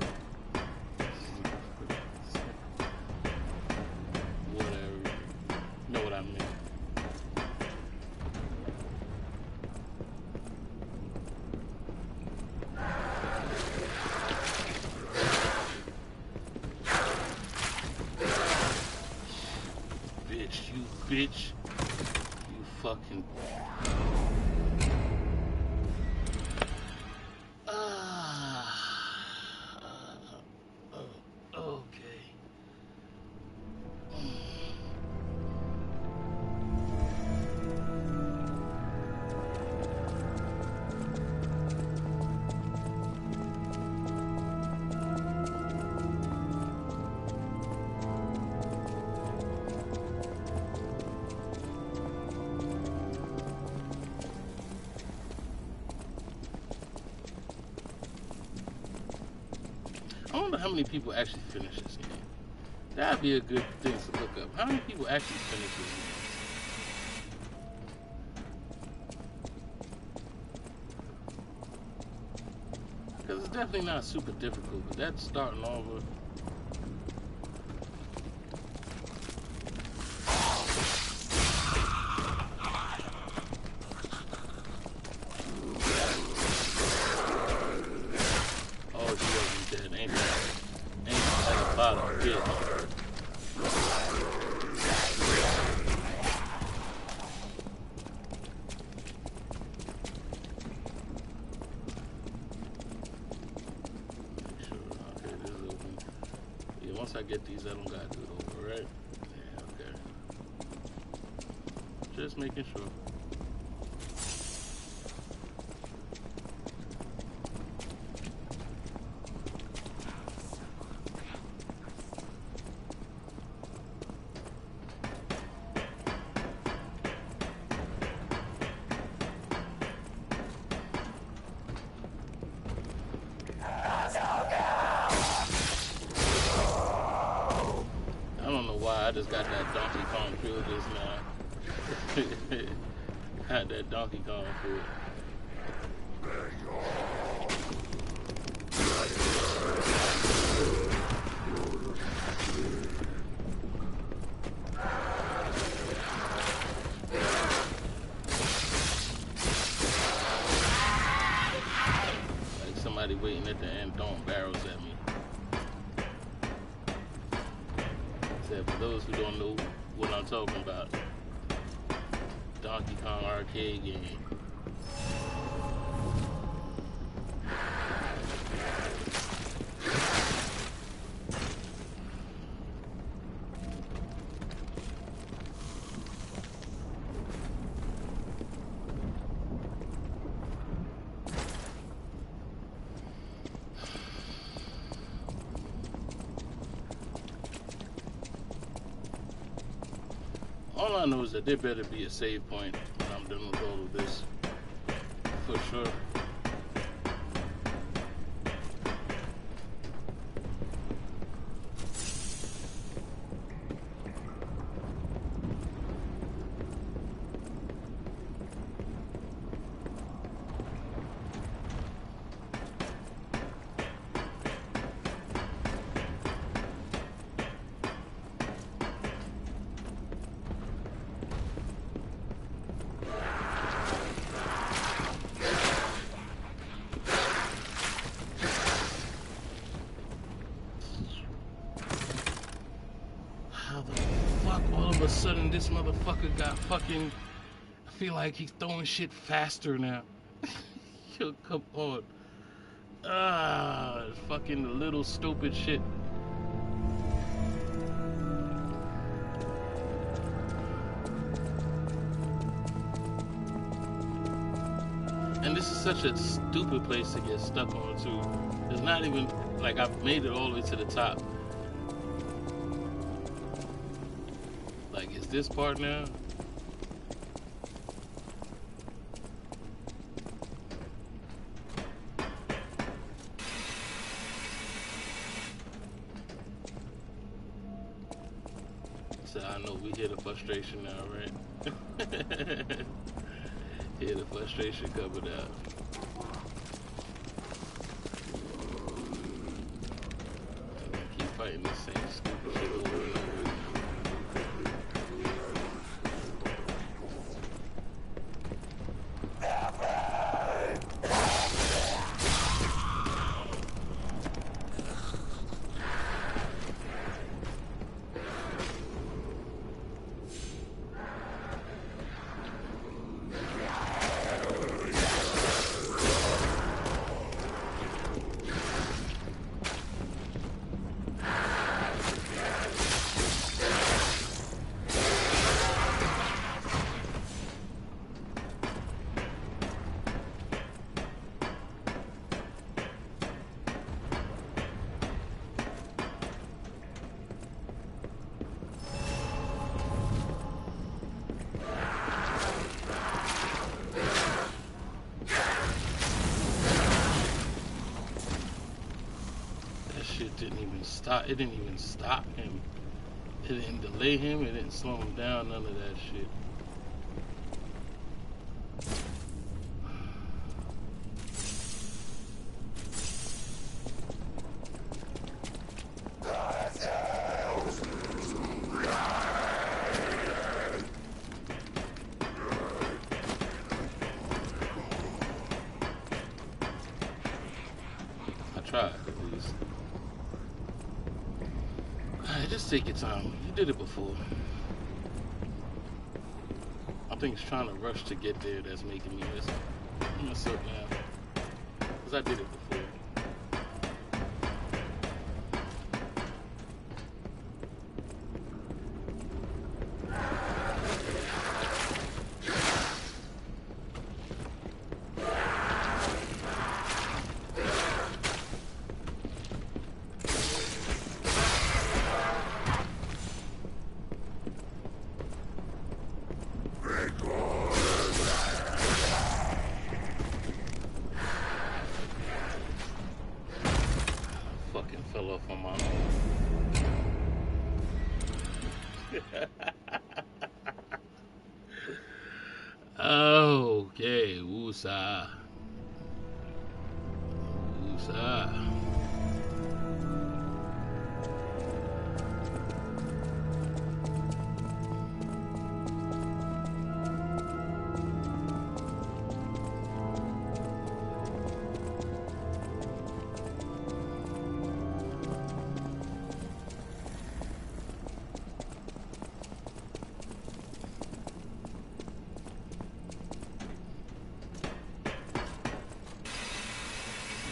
Whatever. Know what I mean. Bitch, you bitch. You fucking... I wonder how many people actually finish this game. That'd be a good thing to look up. How many people actually finish this game? is definitely not super difficult, but that's starting over. Oh, she wasn't dead. Ain't at the bottom. Yeah. Once I get these, I don't gotta do it over, right? Yeah, okay. Just making sure. I just got that Donkey Kong feel just now. Had that Donkey Kong feel. Like somebody waiting at the end throwing barrels at me. For those who don't know what I'm talking about, Donkey Kong arcade game. All I know is that there better be a save point when I'm done with all of this. For sure. All of a sudden this motherfucker got fucking, I feel like he's throwing shit faster now. Yo, come on. Fucking little stupid shit. And this is such a stupid place to get stuck on too. It's not even like I've made it all the way to the top. Like, is this part now? So I know we hear the frustration now, right? Hear the frustration coming out. Keep fighting the same stupid shit over and over. Didn't even stop. It didn't even stop him. It didn't delay him. It didn't slow him down. None of that shit. try at least. Alright, just take your time. You did it before. I think it's trying to rush to get there that's making me miss it. I'm gonna sit now. Because I did it before. Fell off on my own. Okay, woosah. Woosah.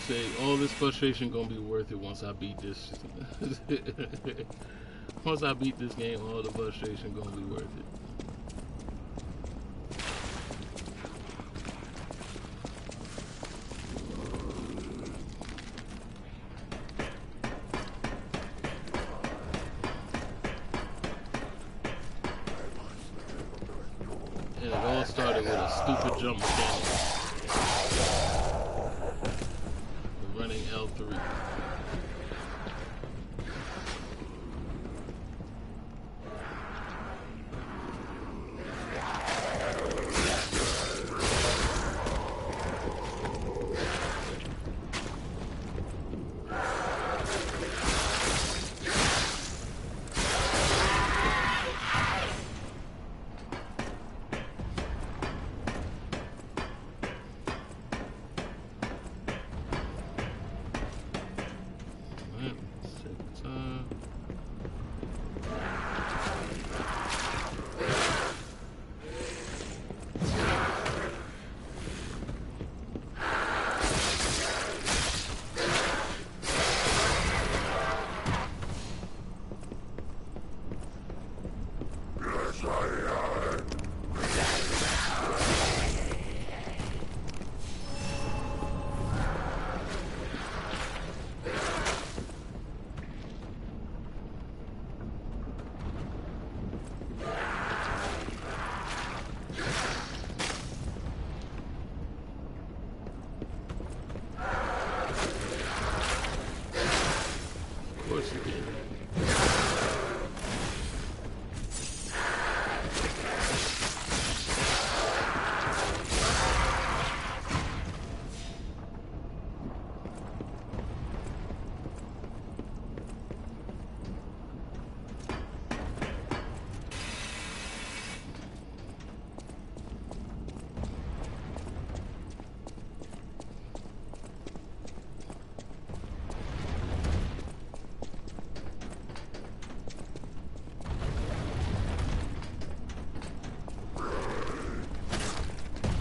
Say all this frustration gonna be worth it once I beat this. Once I beat this game, all the frustration gonna be worth it. And it all started with a stupid jump mechanic. Running L3.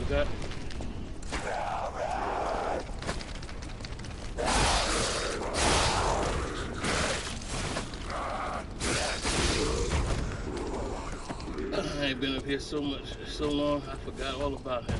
That. I ain't been up here so long, I forgot all about him.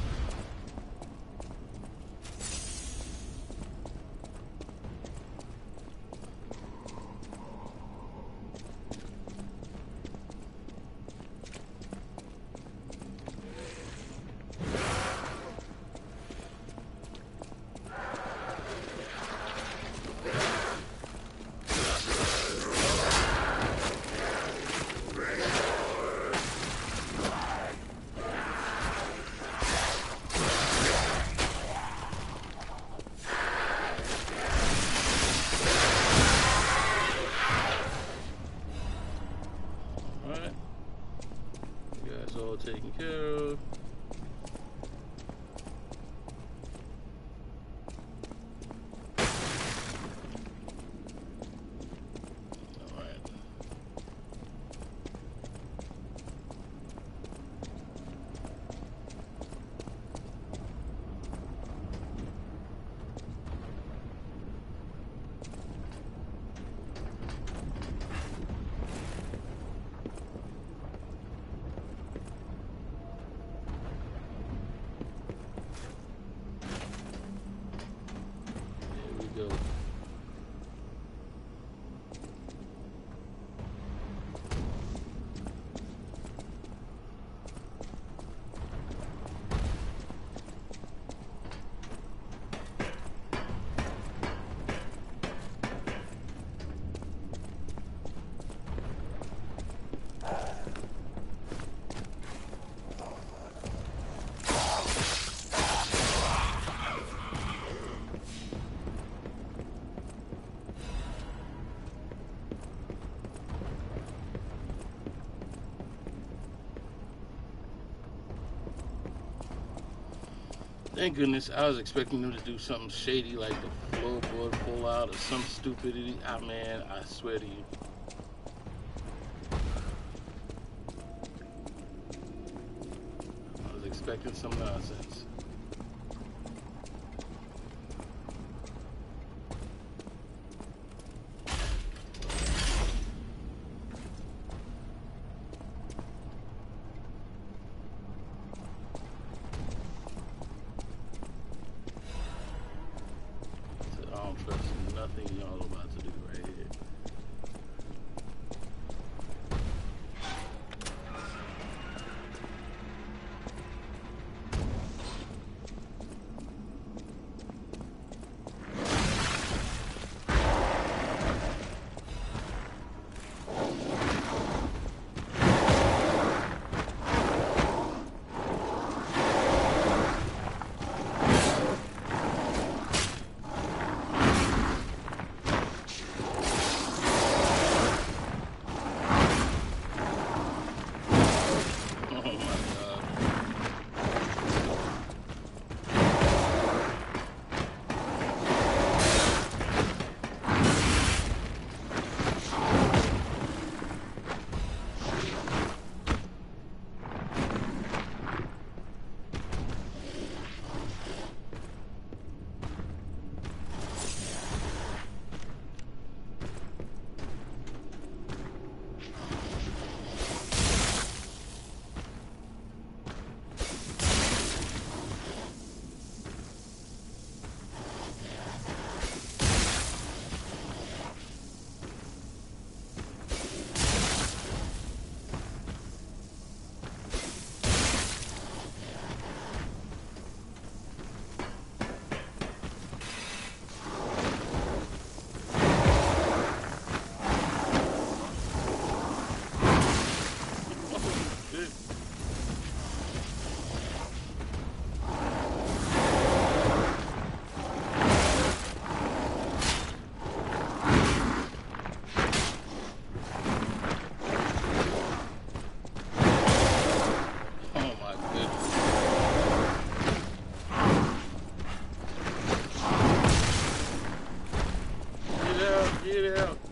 go. Thank goodness. I was expecting them to do something shady like the floorboard pull out or some stupidity. Ah, man, I swear to you. I was expecting some nonsense. I don't trust nothing y'all about to do right here.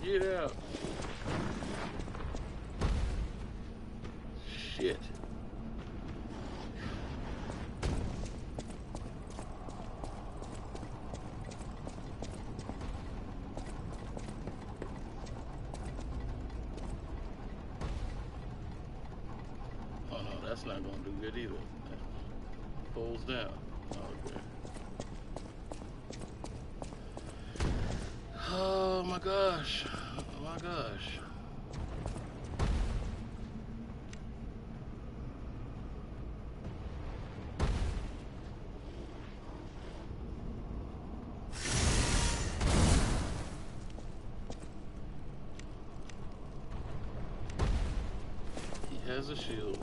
Get out. Shit. Oh no, that's not gonna do good either. That pulls down. Okay. Oh my gosh. Oh my gosh. He has a shield.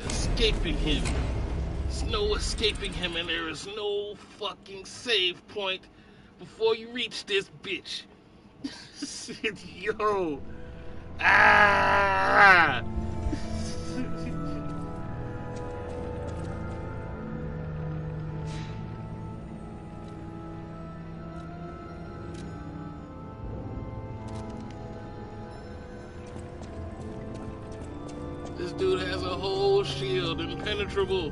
Escaping him. There's no escaping him, and there is no fucking save point before you reach this bitch. Yo. Ah. This dude has a whole shield, impenetrable.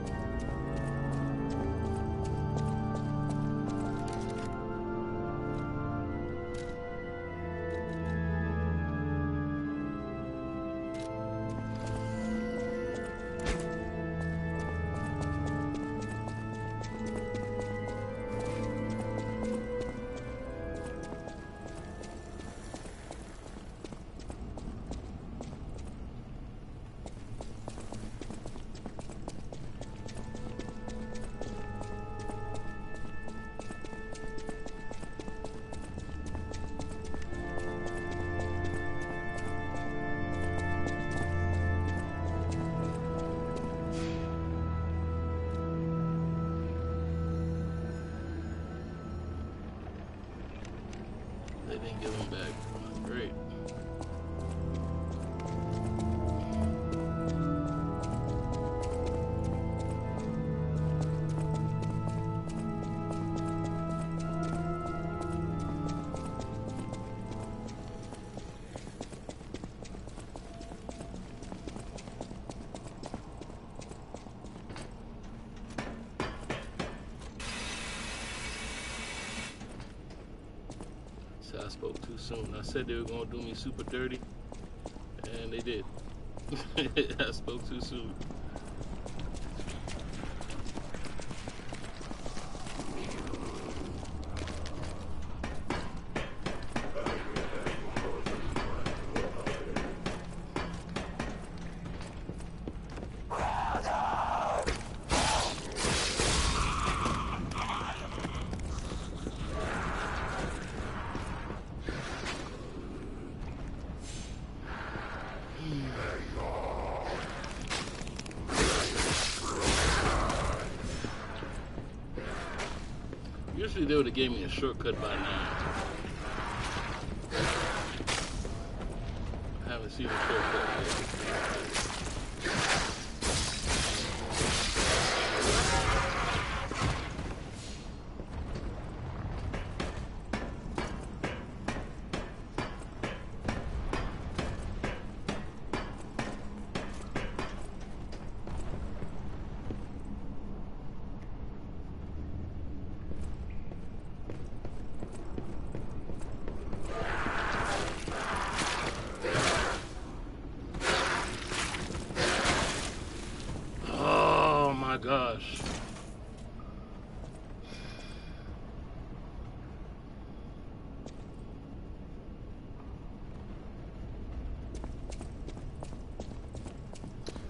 They didn't give him back. Great. I spoke too soon. I said they were gonna do me super dirty, and they did. I spoke too soon. Usually they would have gave me a shortcut by now. I haven't seen a shortcut yet. Gosh.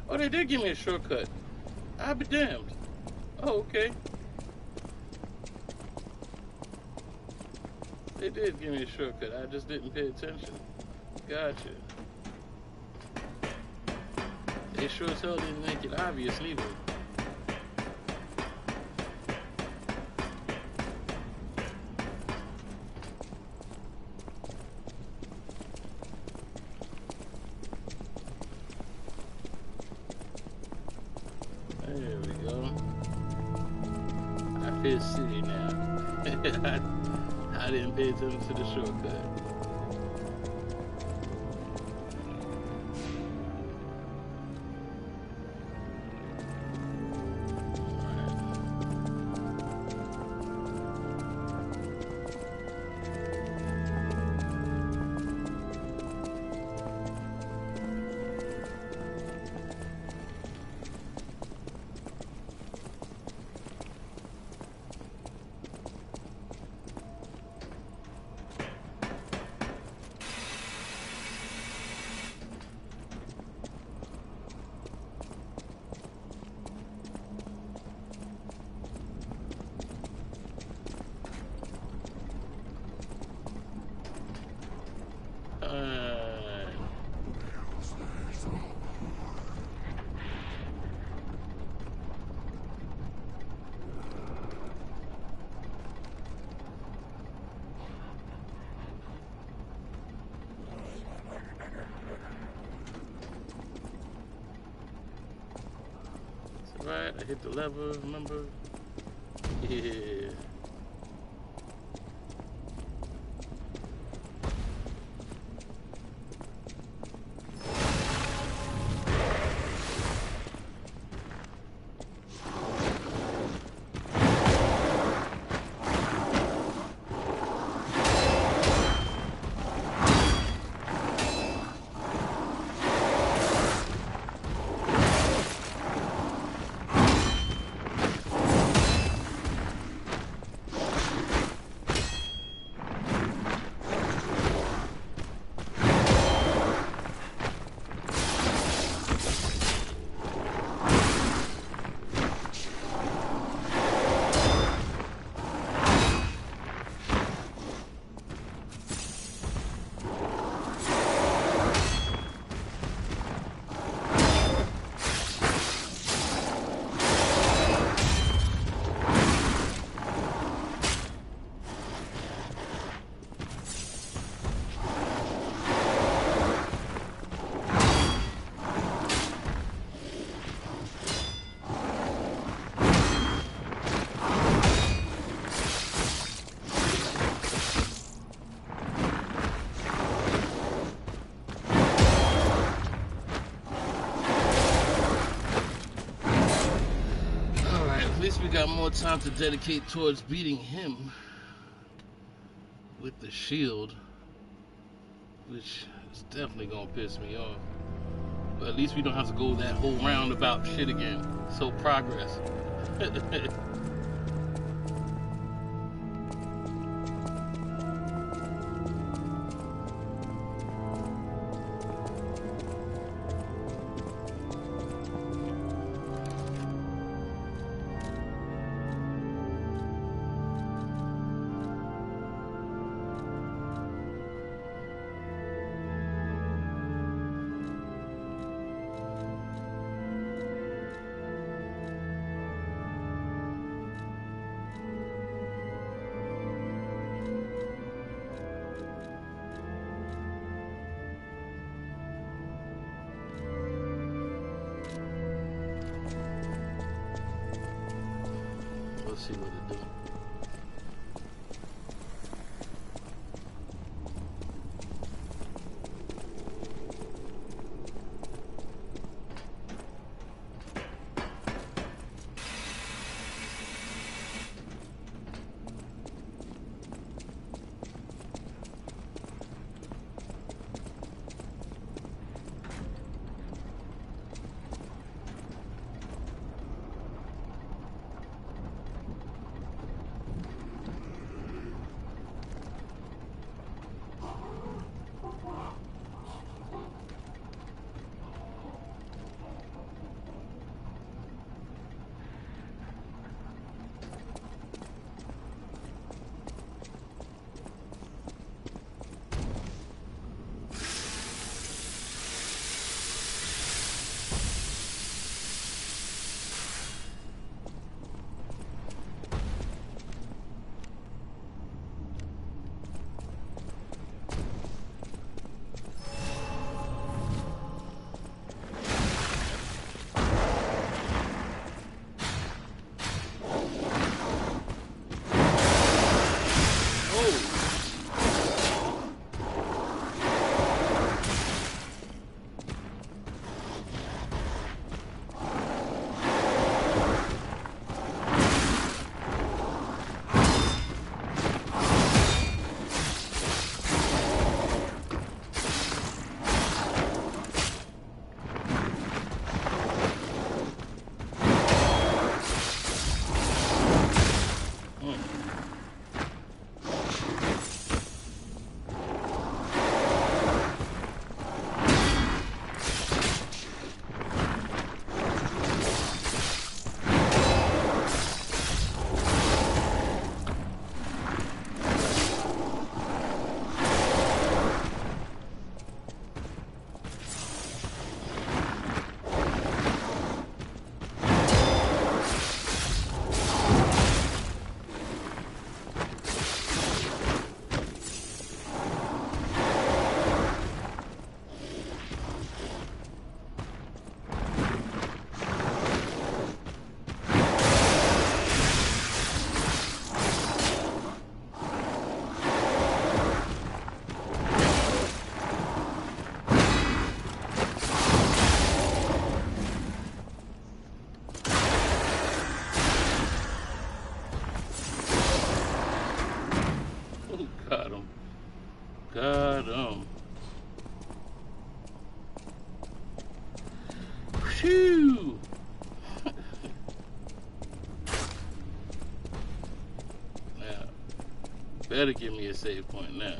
Oh, they did give me a shortcut. I'll be damned. Oh, okay. They did give me a shortcut. I just didn't pay attention. Gotcha. They sure as hell didn't make it obvious neither. There we go. I feel silly now. I didn't pay attention to the shortcut. Right, I hit the lever, remember? Yeah. more time to dedicate towards beating him with the shield, which is definitely gonna piss me off. But at least we don't have to go that whole roundabout shit again. So progress. Let's see what it do. Got him. Phew. Now, better give me a save point now.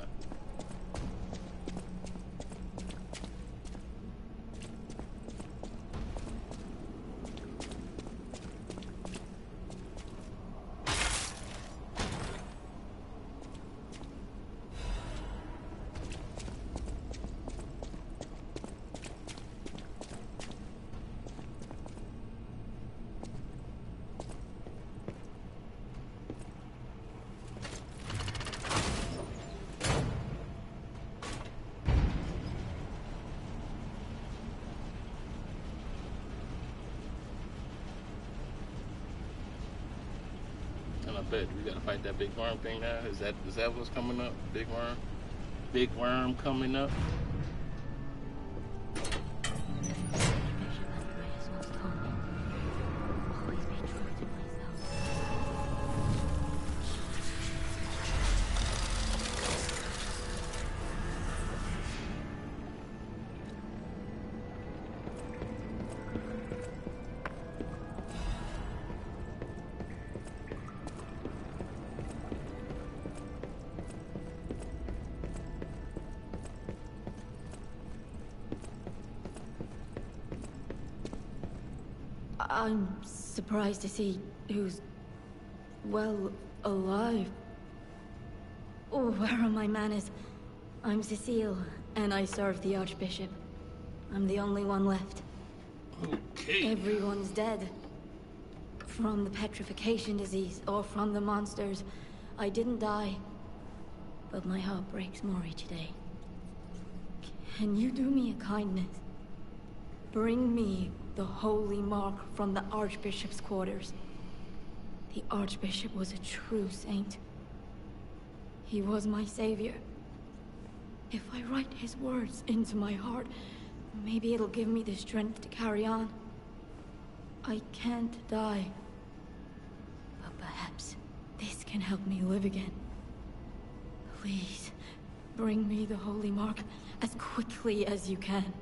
Bet we gotta fight that big worm thing now. Is that what's coming up? Big worm? Big worm coming up? I'm surprised to see who's, well, alive. Oh, where are my manners? I'm Cecile, and I serve the Archbishop. I'm the only one left. Okay. Everyone's dead. From the petrification disease, or from the monsters. I didn't die. But my heart breaks more each day. Can you do me a kindness? Bring me the holy mark from the Archbishop's quarters. The Archbishop was a true saint. He was my savior. If I write his words into my heart, maybe it'll give me the strength to carry on. I can't die. But perhaps this can help me live again. Please, bring me the holy mark as quickly as you can.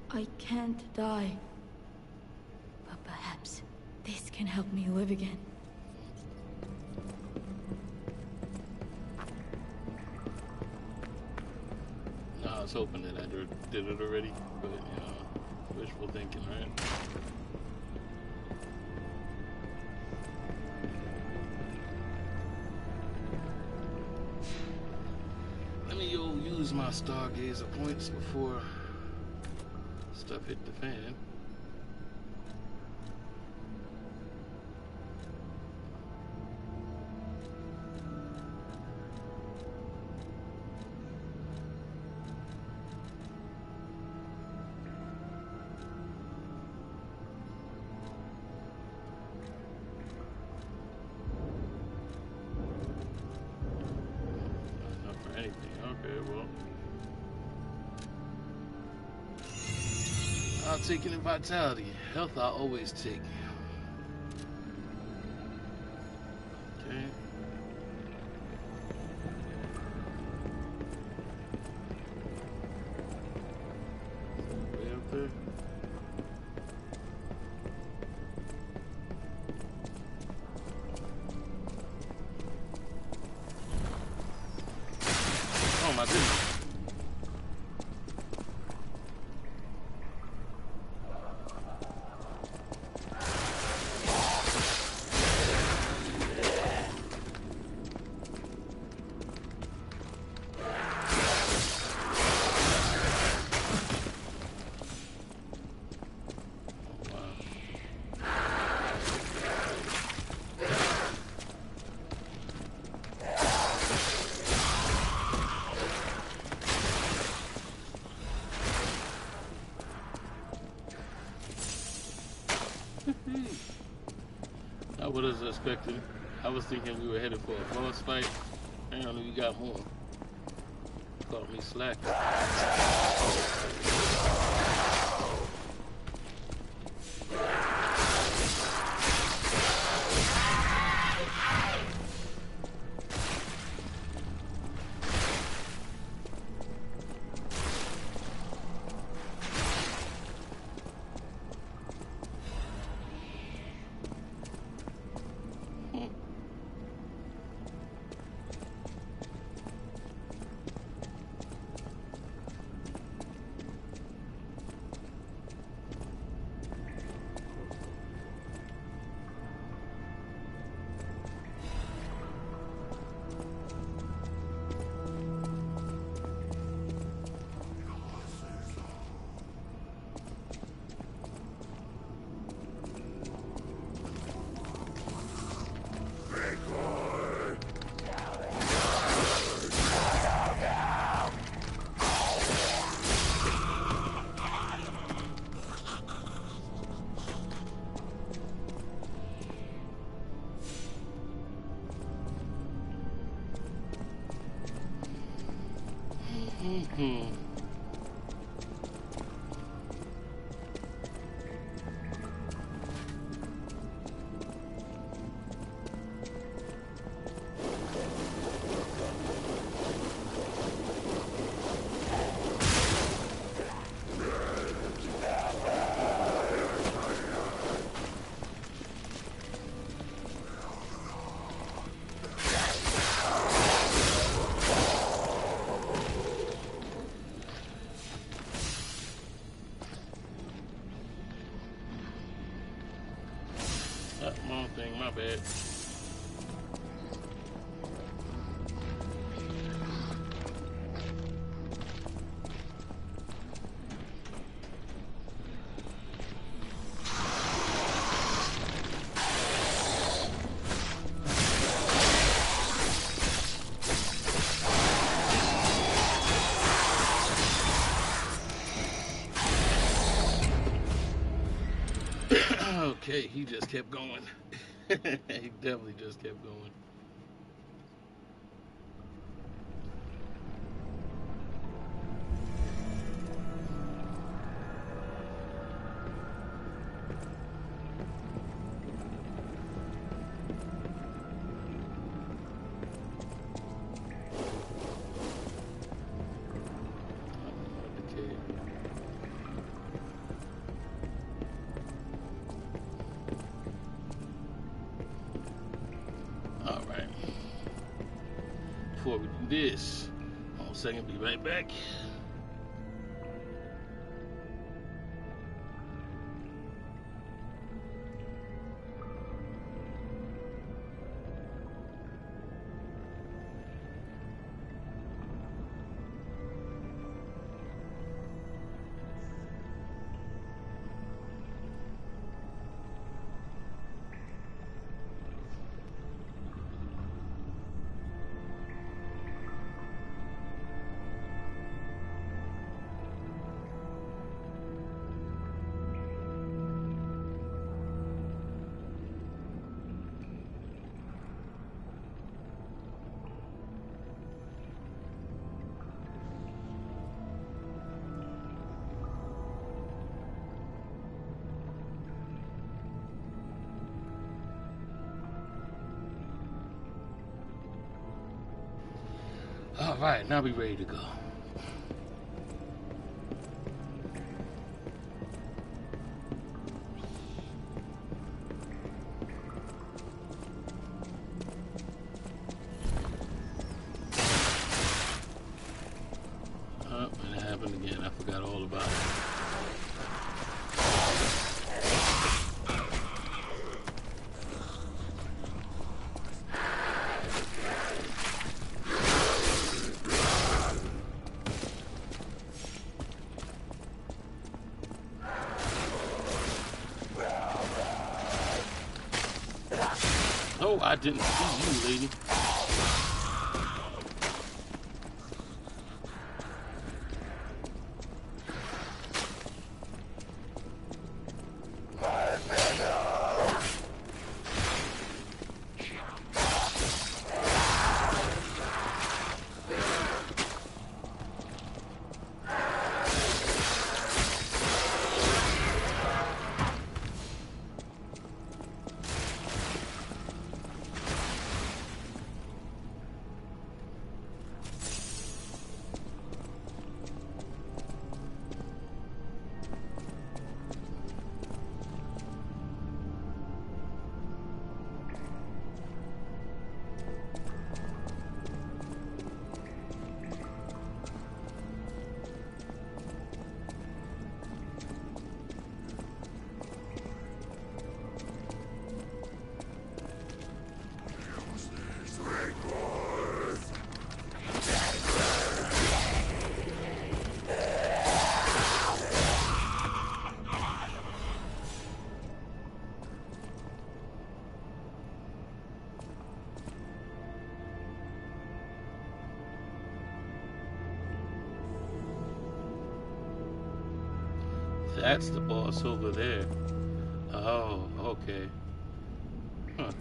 I can't die. But perhaps this can help me live again. No, I was hoping that I did it already, but you know, wishful thinking, right? Let me use my Stargazer points before stuff hit the fan. Not for anything. Okay, well. I'll take it in vitality. Health I'll always take. Okay. Way up there. Oh my goodness. Not what I was expecting. I was thinking we were headed for a boss fight. Damn, we got more. Caught me slacking. right. Okay, he just kept going. He definitely just kept going. Okay. All right. Before we do this, hold on a second, be right back. All right, now we ready to go. And it happened again. I forgot all about it. Oh, I didn't see you, lady. That's the boss over there. Oh, okay. Huh.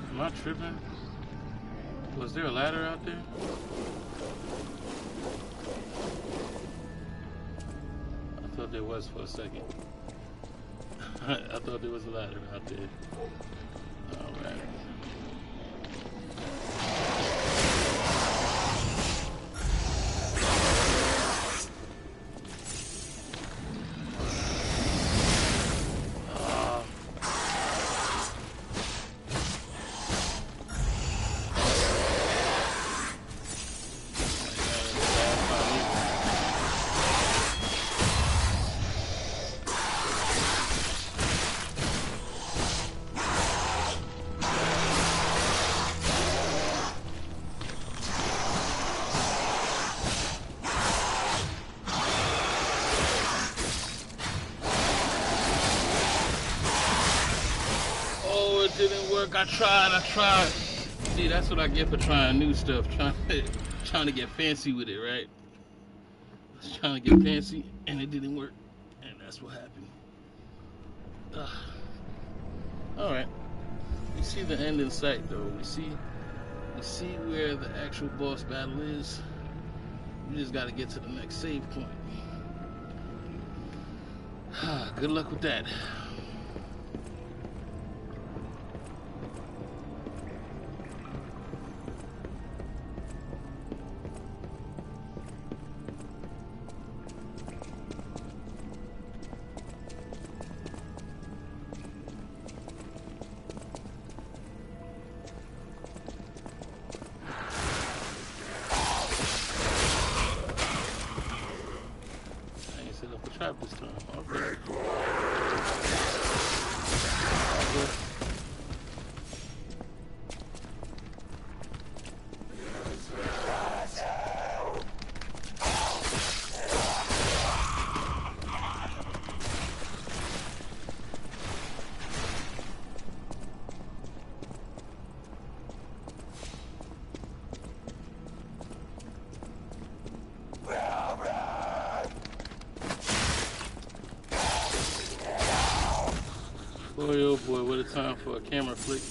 Am I tripping? Was there a ladder out there? I thought there was for a second. I thought there was a ladder out there. Alright. work. I tried. See, that's what I get for trying new stuff. Trying to get fancy with it, right? I was trying to get fancy, and it didn't work. And that's what happened. Alright. We see the end in sight, though. We see where the actual boss battle is. We just gotta get to the next save point. Good luck with that. Trap this time. Okay. Boy, oh boy, what a time for a camera flick.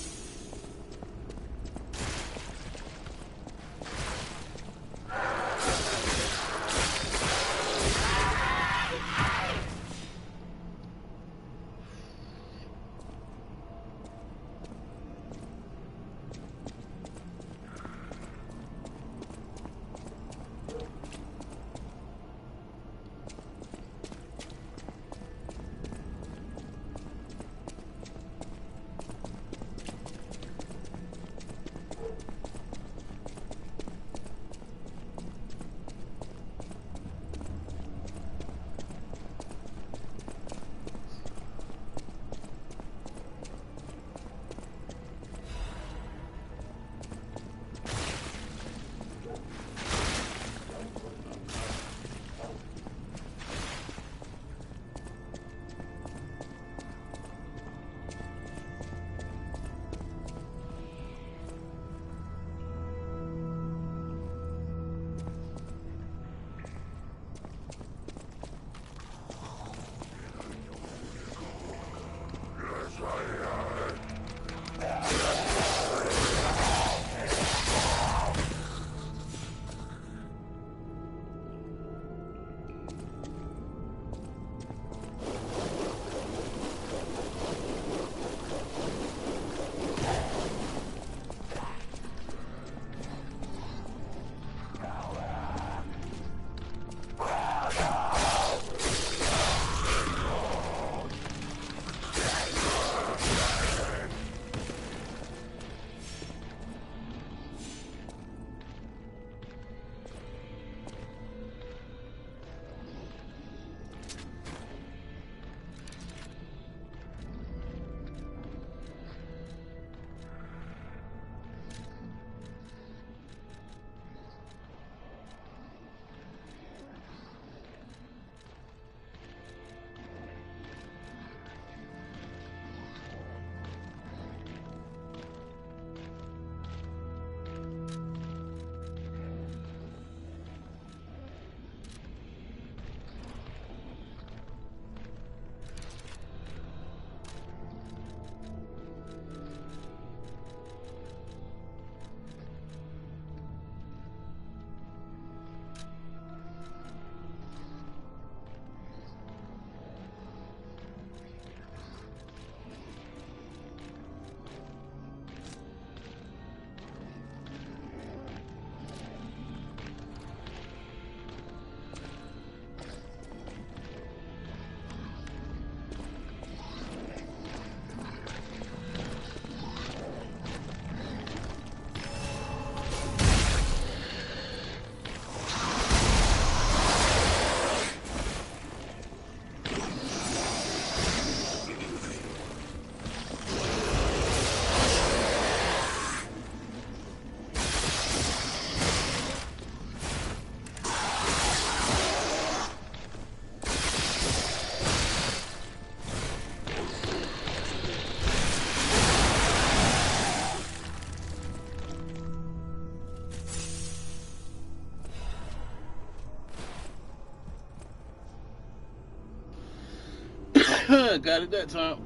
Got it that time.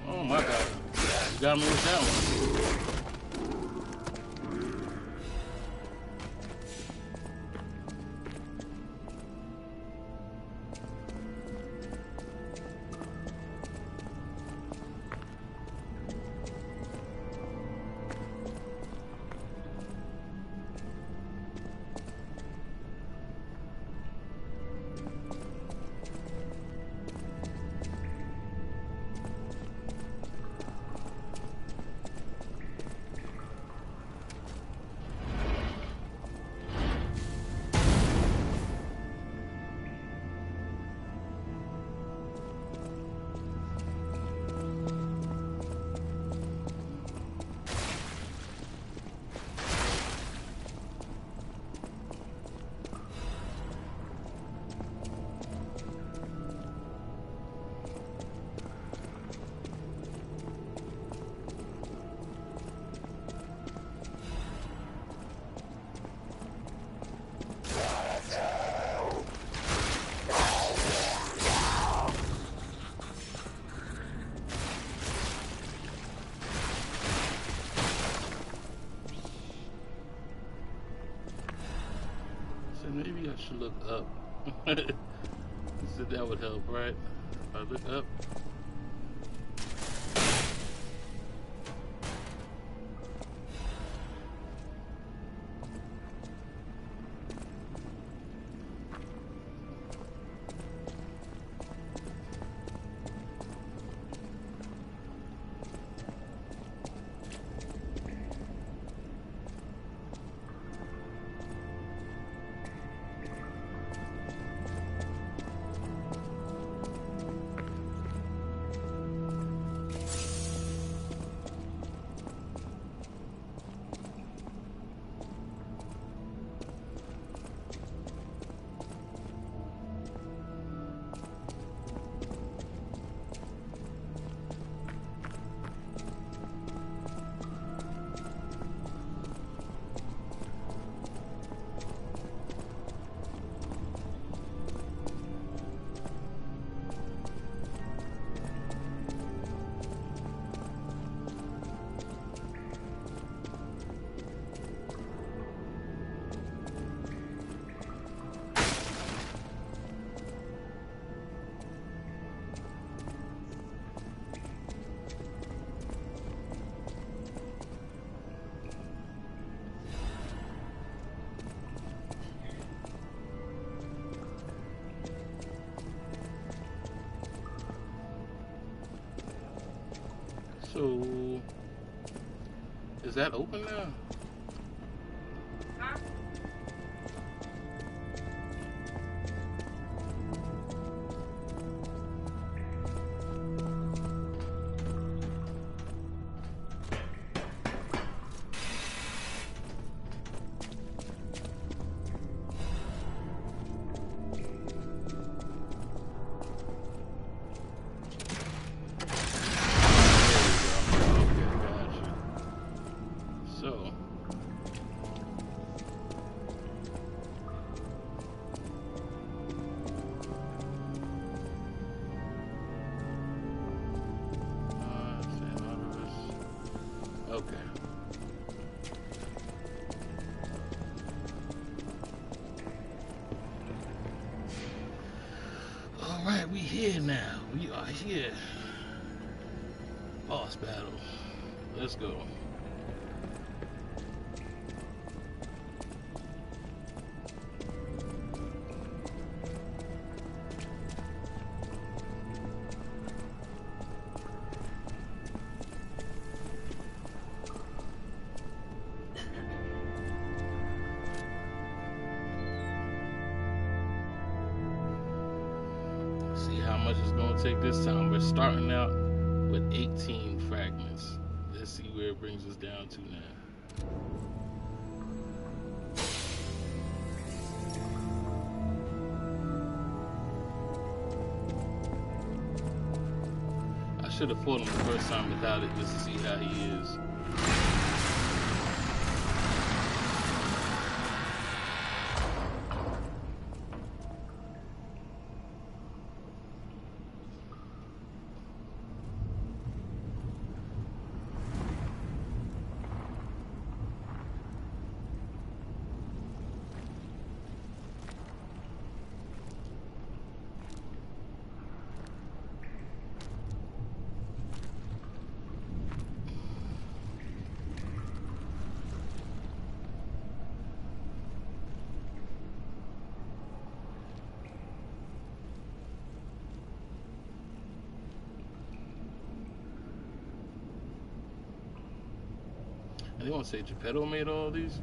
Oh my god. You got me with that one. Maybe I should look up. So that would help, right? If I look up. So, is that open now? Okay. All right, we here now. We are here. Boss battle. Let's go. How much it's going to take this time. We're starting out with 18 fragments. Let's see where it brings us down to now. should have fought him the first time without it just to see how he is. They want to say Geppetto made all these?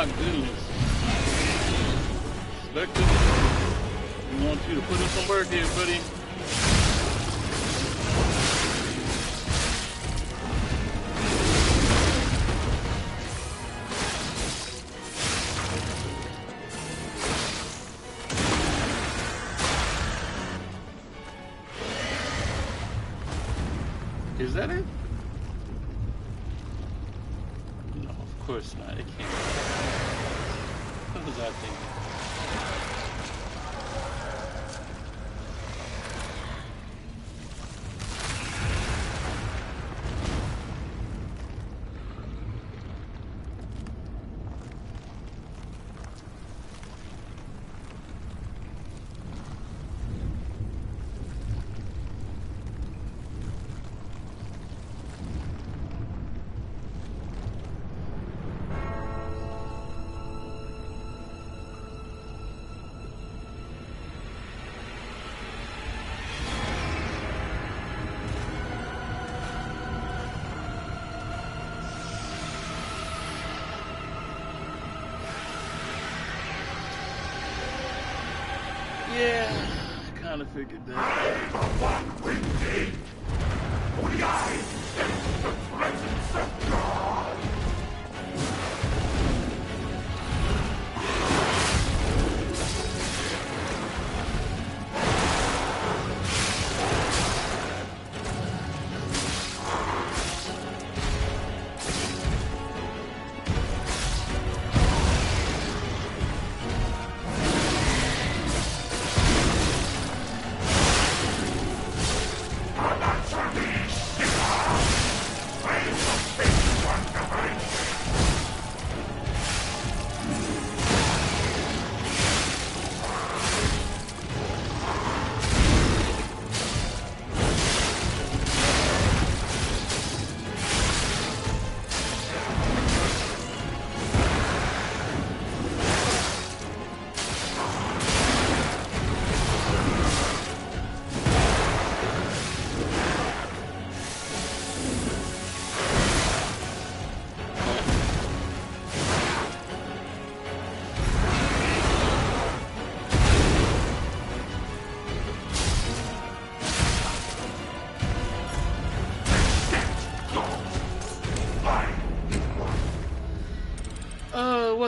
My goodness. Spectre, we want you to put in some work here, buddy. Is that it? No, of course not. It can't. What was I thinking? Yeah, I kind of figured that. Only I sense the presence of God.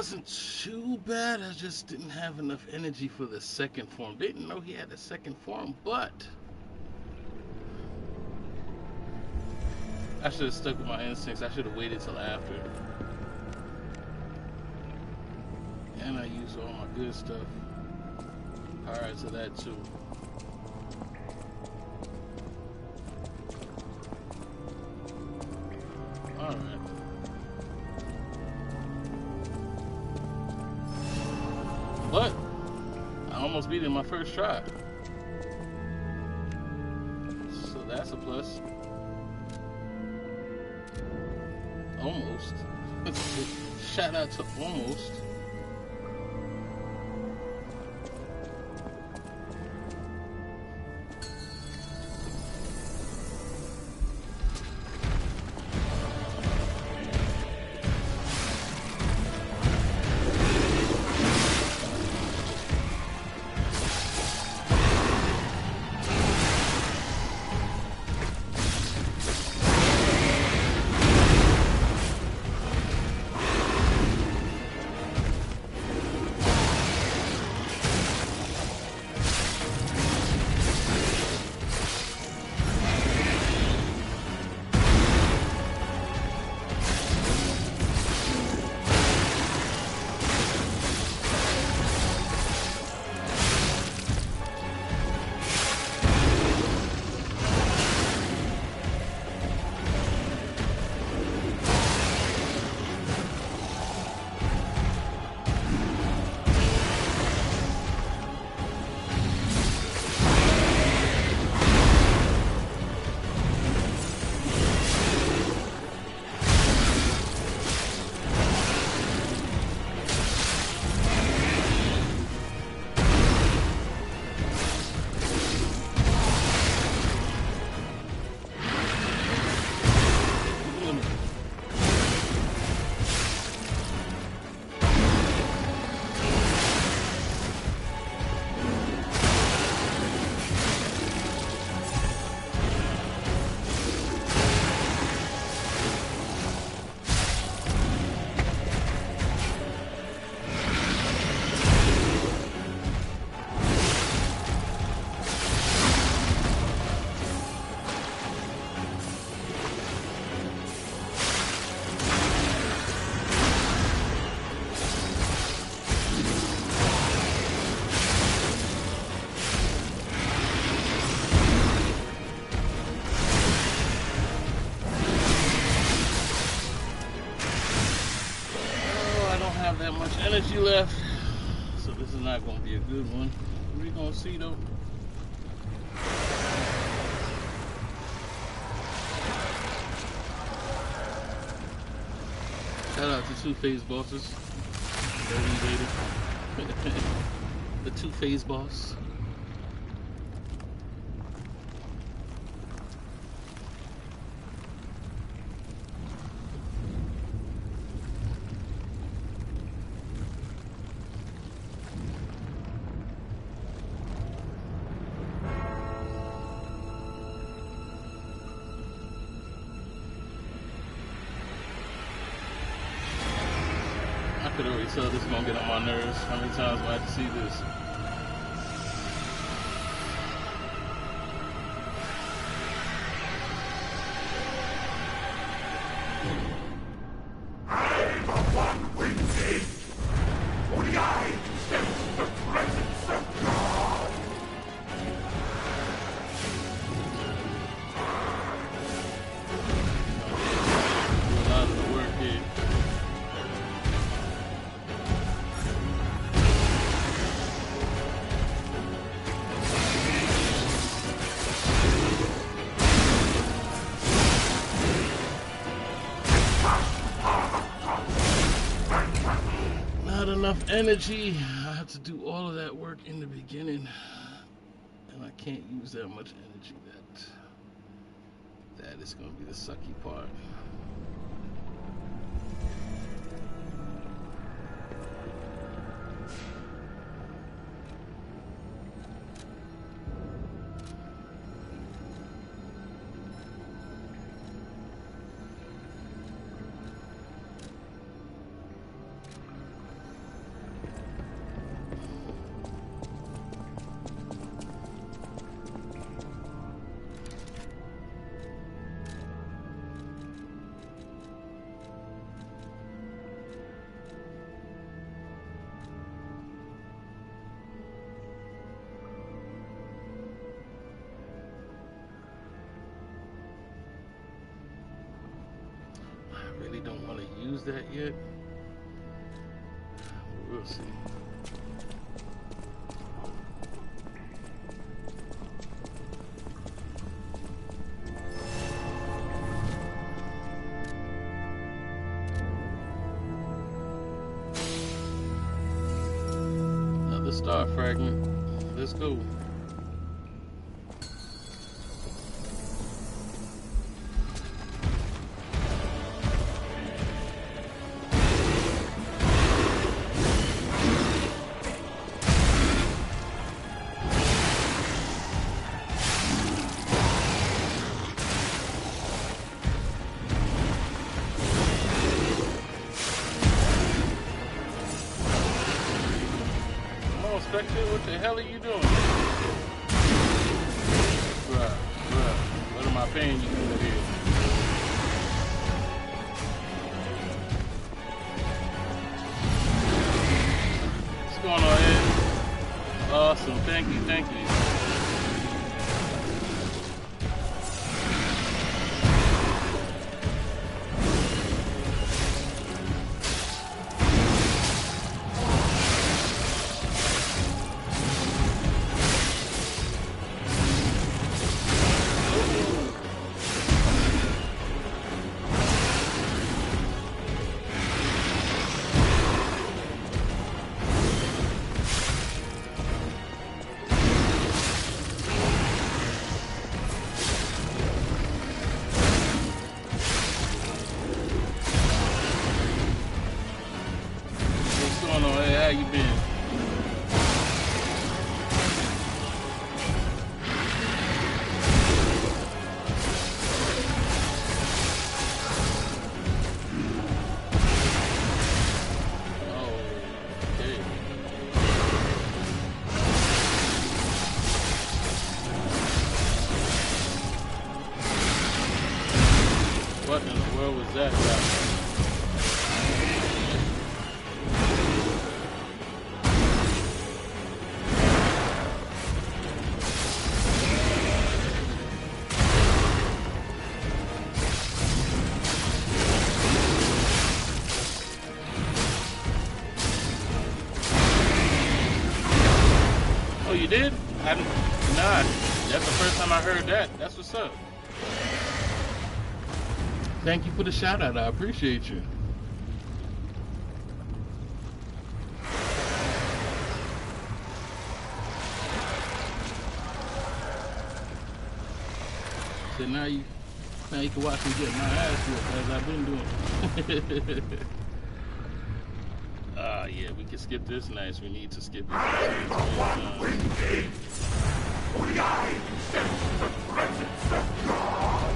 wasn't too bad. I just didn't have enough energy for the second form. Didn't know he had a second form, but I should have stuck with my instincts. I should have waited till after. And I used all my good stuff prior to that too. Alright. But I almost beat it in my first try. So that's a plus. Almost. Shout out to almost. Energy left, so this is not going to be a good one. We're going to see though. Shout out to two-phase bosses. The two-phase boss. I could already tell this is gonna get on my nerves. How many times do I have to see this? I'm the one-winged ape. Only I can sense the presence of God. Do a lot of the work here. Enough energy. I have to do all of that work in the beginning, and I can't use that much energy. That is going to be the sucky part. use that yet. We'll see. Another star fragment. Let's go. What the hell are you doing? Bruh, what am I paying you for here? What's going on here? Awesome, thank you. You been? What in the world was that about? Oh, you did? Nah, that's the first time I heard that. That's what's up. Thank you for the shout out. I appreciate you. So now you can watch me get my ass whooped as I've been doing. Yeah, we can skip this nice. We need to skip it. Only I sense the presence of God.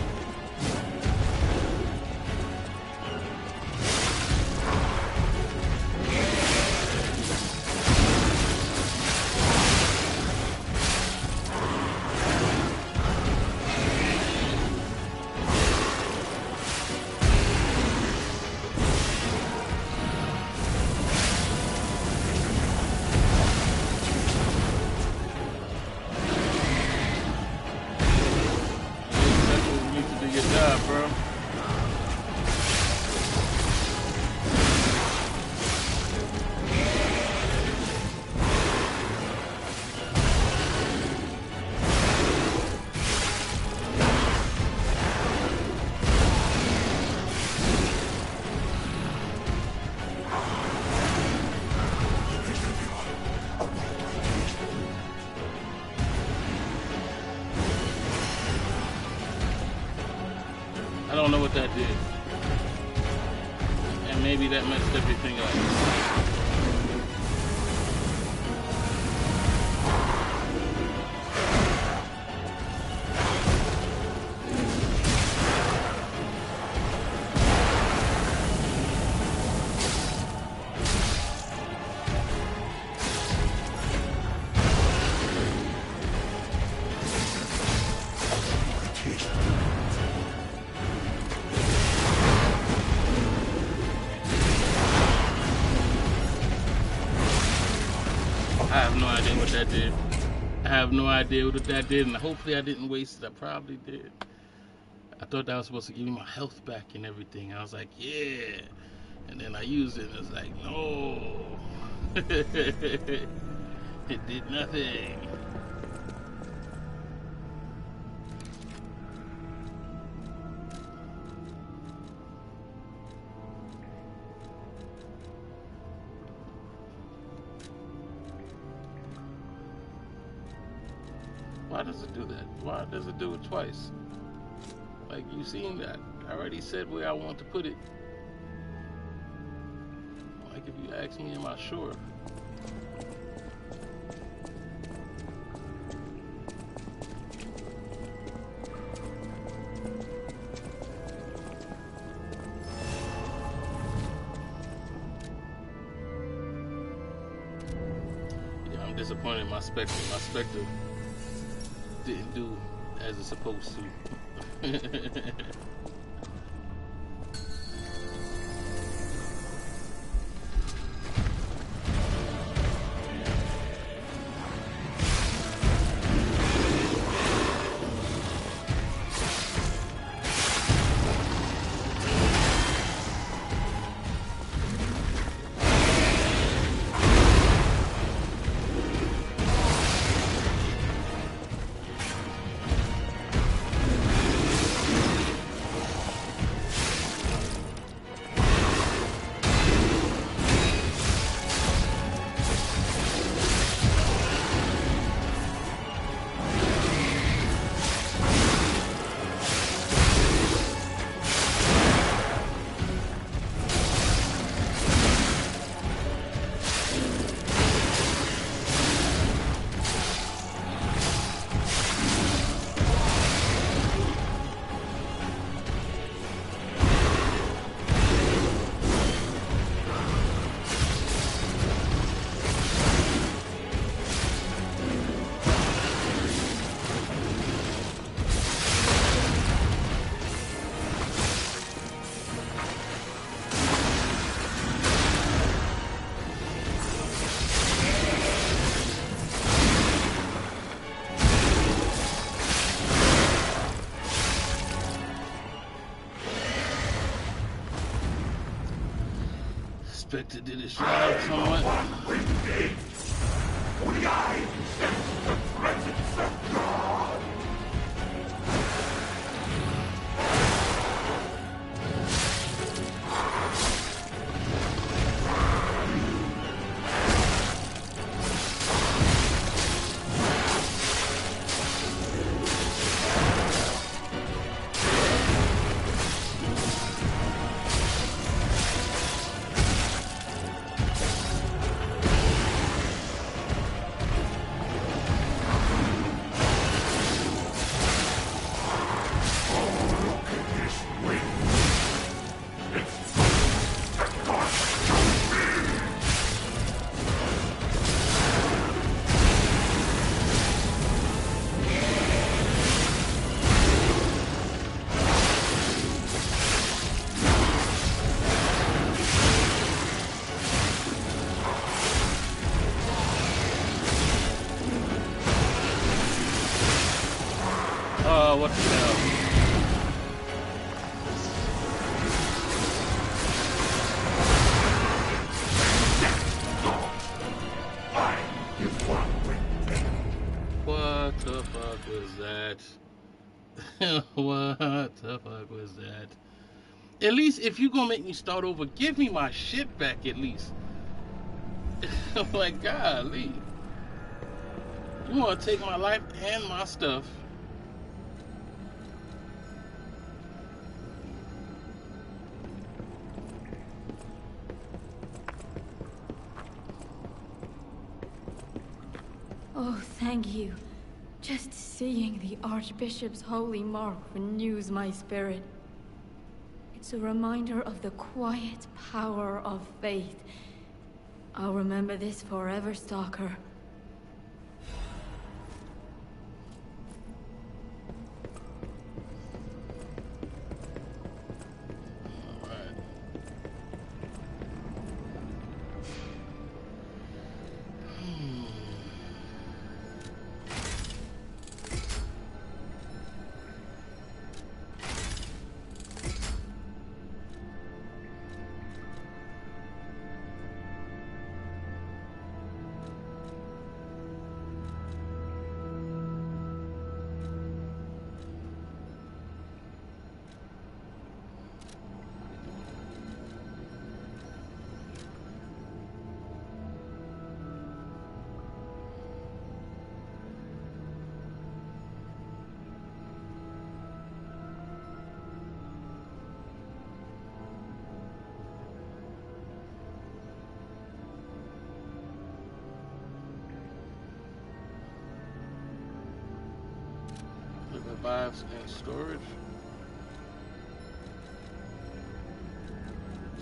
I don't know what that did. And maybe that messed everything up. I have no idea what that did. I have no idea what that did, and hopefully I didn't waste it. I probably did. I thought that was supposed to give me my health back and everything. I was like, yeah, And then I used it and it's like, no. It did nothing. Why does it do that? Why does it do it twice? Like, you seen that? I already said where I want to put it. Like, if you ask me, am I sure? Yeah, I'm disappointed in my Spectre. My Spectre didn't do as it's supposed to. Spectre did his job somewhat. Only I sense the presence of God. What the hell? What the fuck was that? What the fuck was that? At least if you gonna make me start over, give me my shit back at least. Like, golly. You wanna take my life and my stuff. Oh, thank you. Just seeing the Archbishop's holy mark renews my spirit. It's a reminder of the quiet power of faith. I'll remember this forever, Stalker. Survives in storage.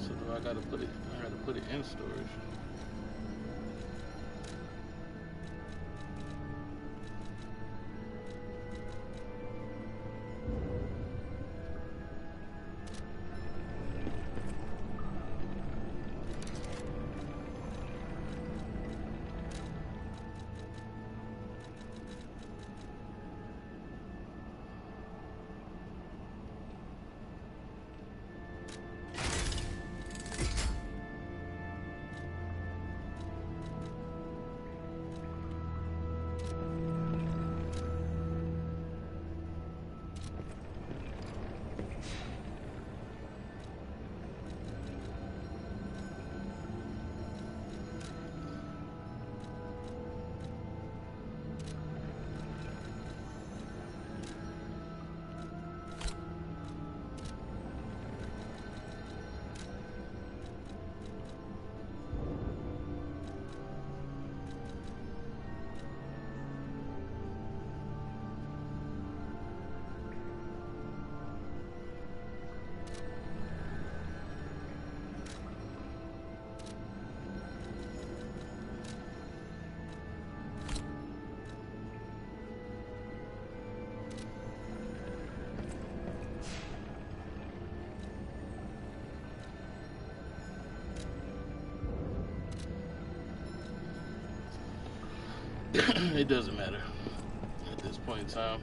So do I gotta put it? I gotta put it in storage. It doesn't matter at this point in time.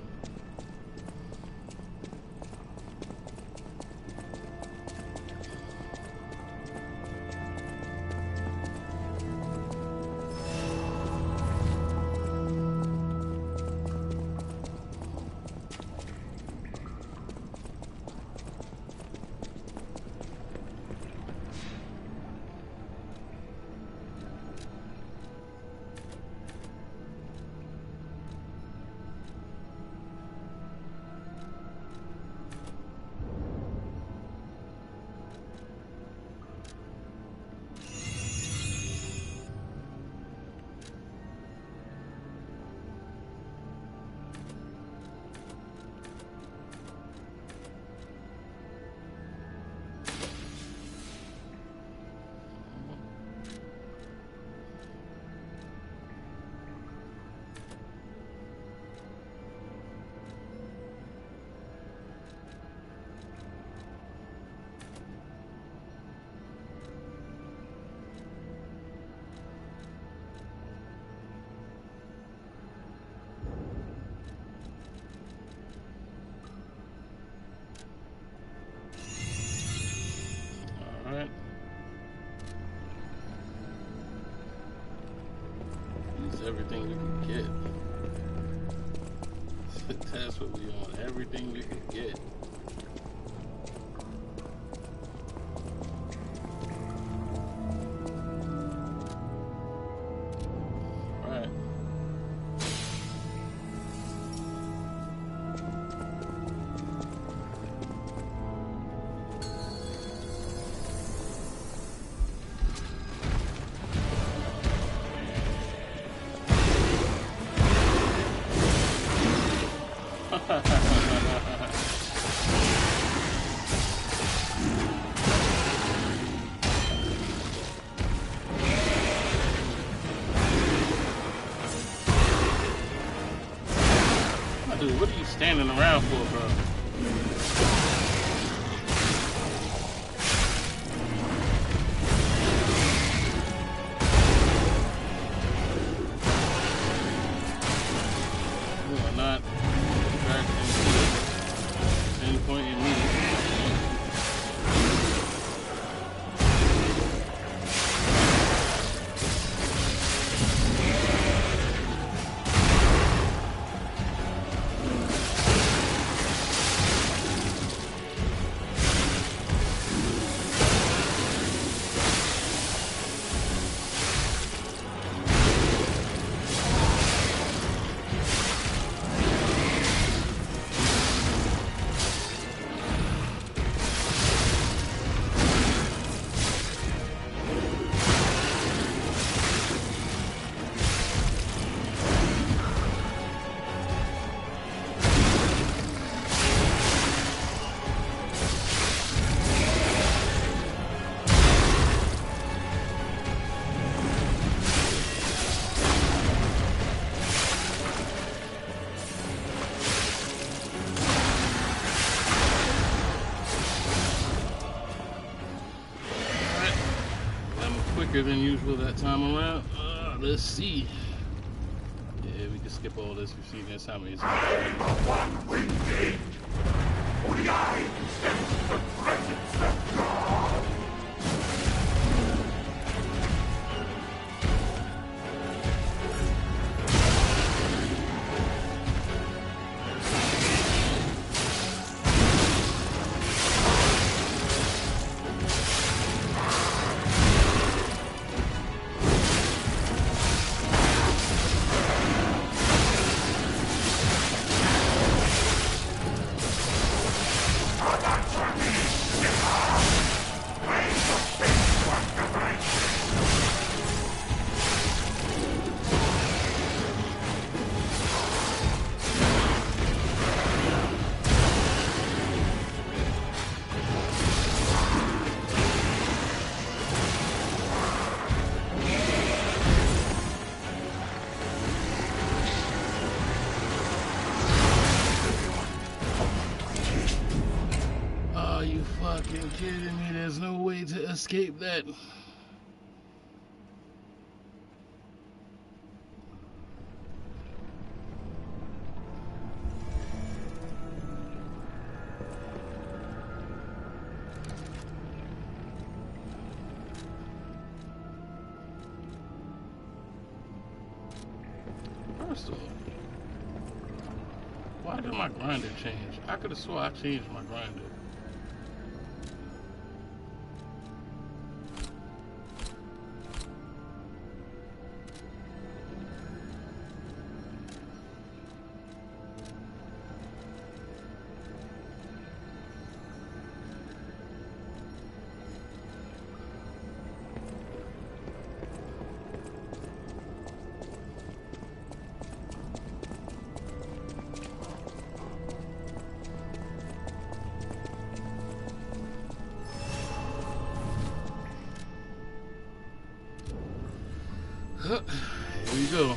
Alright. Use everything we can get. That's what we want. Everything we can get. Alright. Dude, what are you standing around for, bro? You are not attracting any point in me. quicker than usual that time around. Let's see. Yeah, we can skip all this. We've seen this how many times. One winged. Only I can sense the presence of God. Are you fucking kidding me? There's no way to escape that. First of all, why did my grinder change? I could have swore I changed my grinder. Here we go.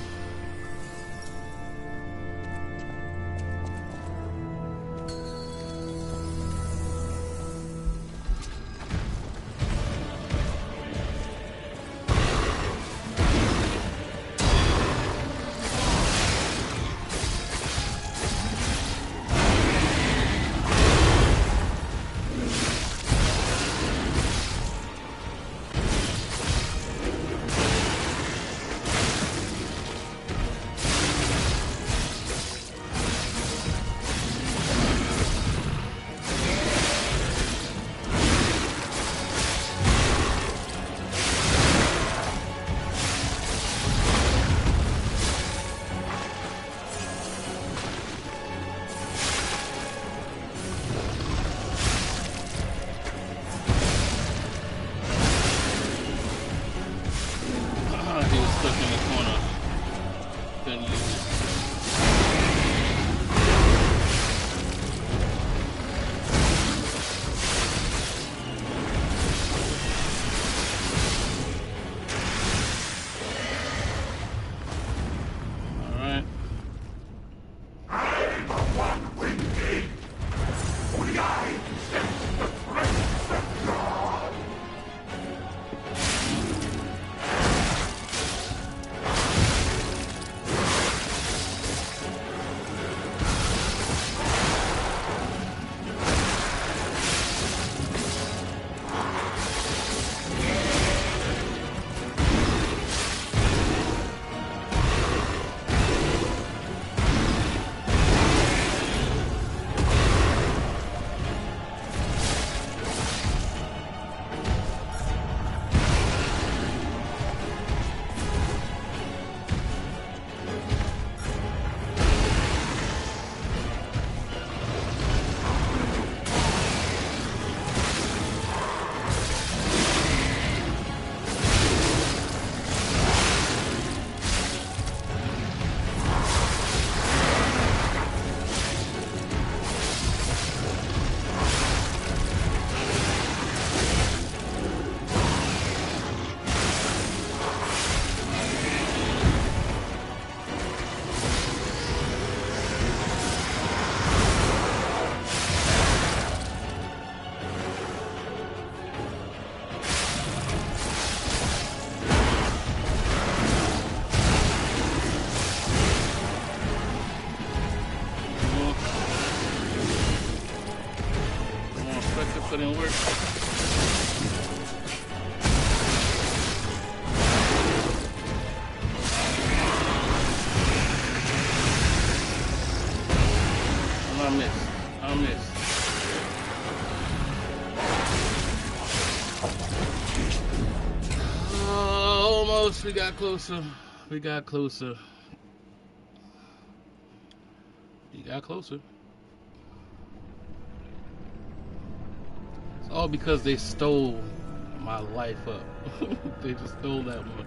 Come on, Spectre, put in work. I missed. Almost. We got closer. We got closer. It's all because they stole my life up. They just stole that one.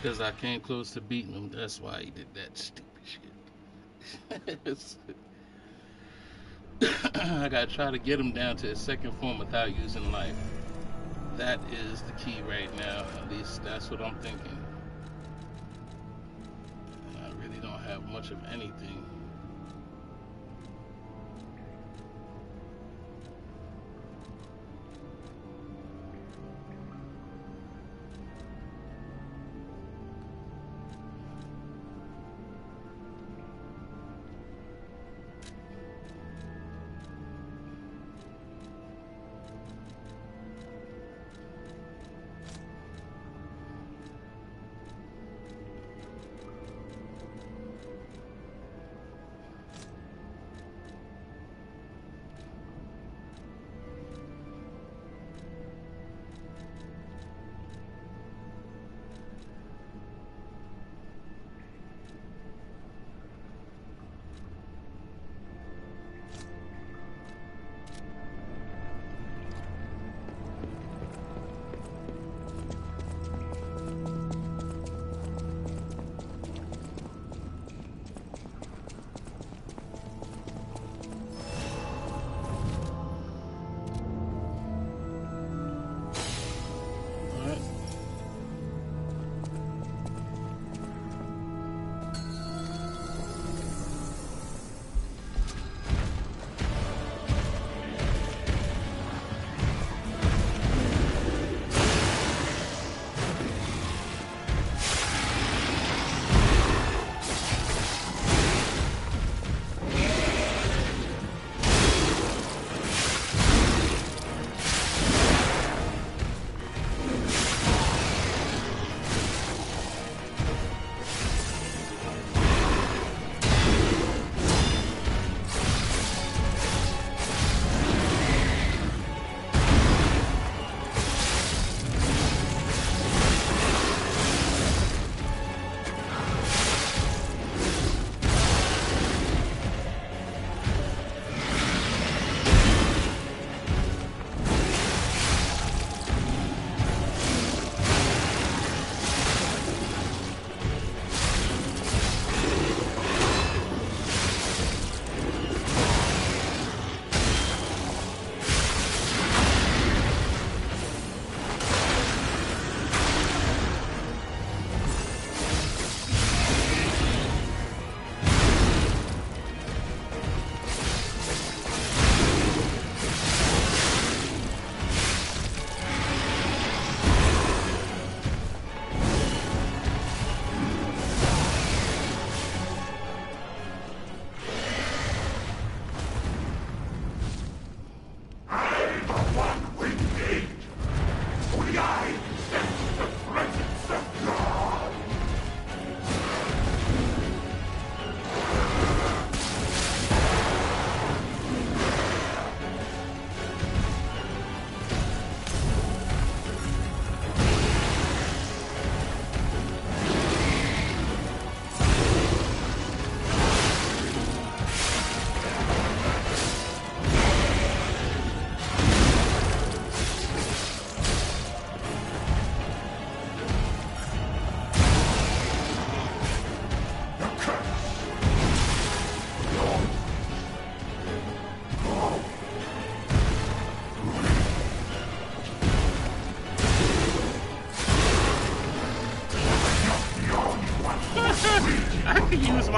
Because I came close to beating him. That's why he did that stupid shit. I gotta try to get him down to his second form without using life. That is the key right now. At least that's what I'm thinking. I really don't have much of anything.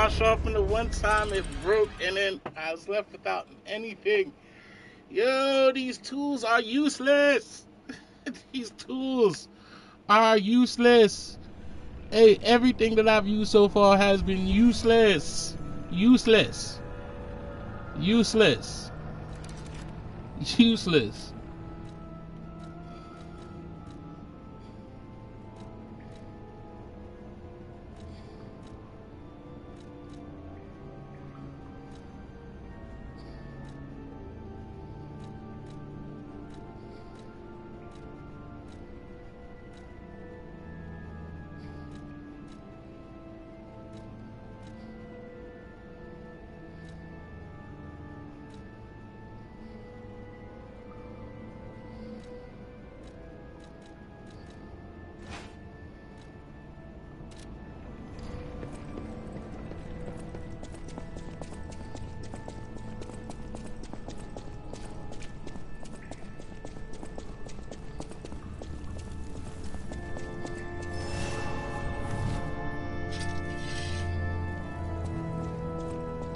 wash off, and the one time it broke, and then I was left without anything. Yo, these tools are useless. These tools are useless. Hey, everything that I've used so far has been useless. Useless. Useless. Useless.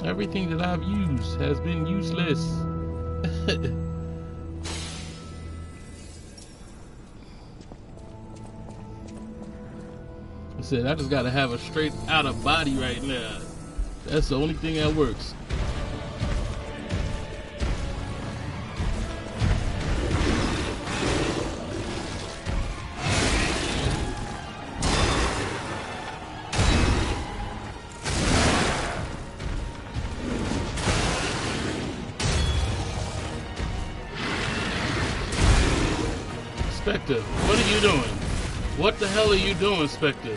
Everything that I've used has been useless. I said, I just gotta have a straight out of body right now. That's the only thing that works. Spectre, what are you doing? What the hell are you doing, Spectre?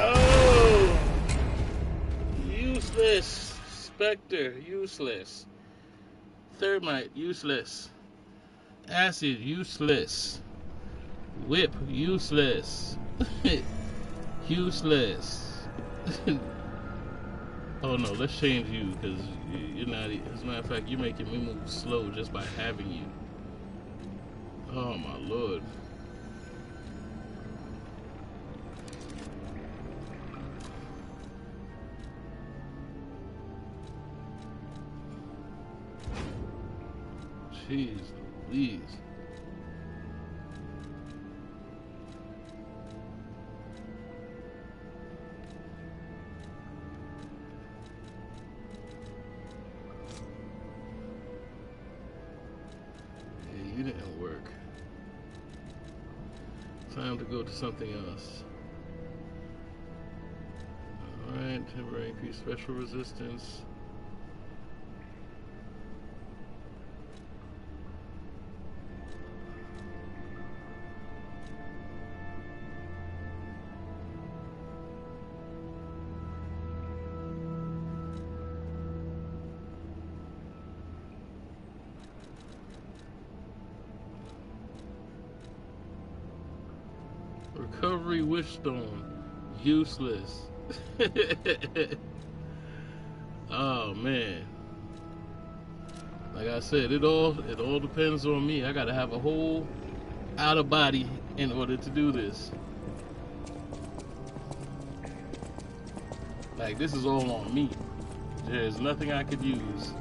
Oh, useless. Spectre, useless. Thermite, useless. Acid, useless. Whip, useless. Useless. Oh no, let's change you, because you're not, as a matter of fact, you're making me move slow just by having you. Oh my lord. Jeez Louise. Yeah, you didn't work. Time to go to something else. Alright, temporary increase special resistance. Recovery Wishstone, useless. Oh man. Like I said, it all depends on me. I gotta have a whole out of body in order to do this. Like, this is all on me. There's nothing I could use.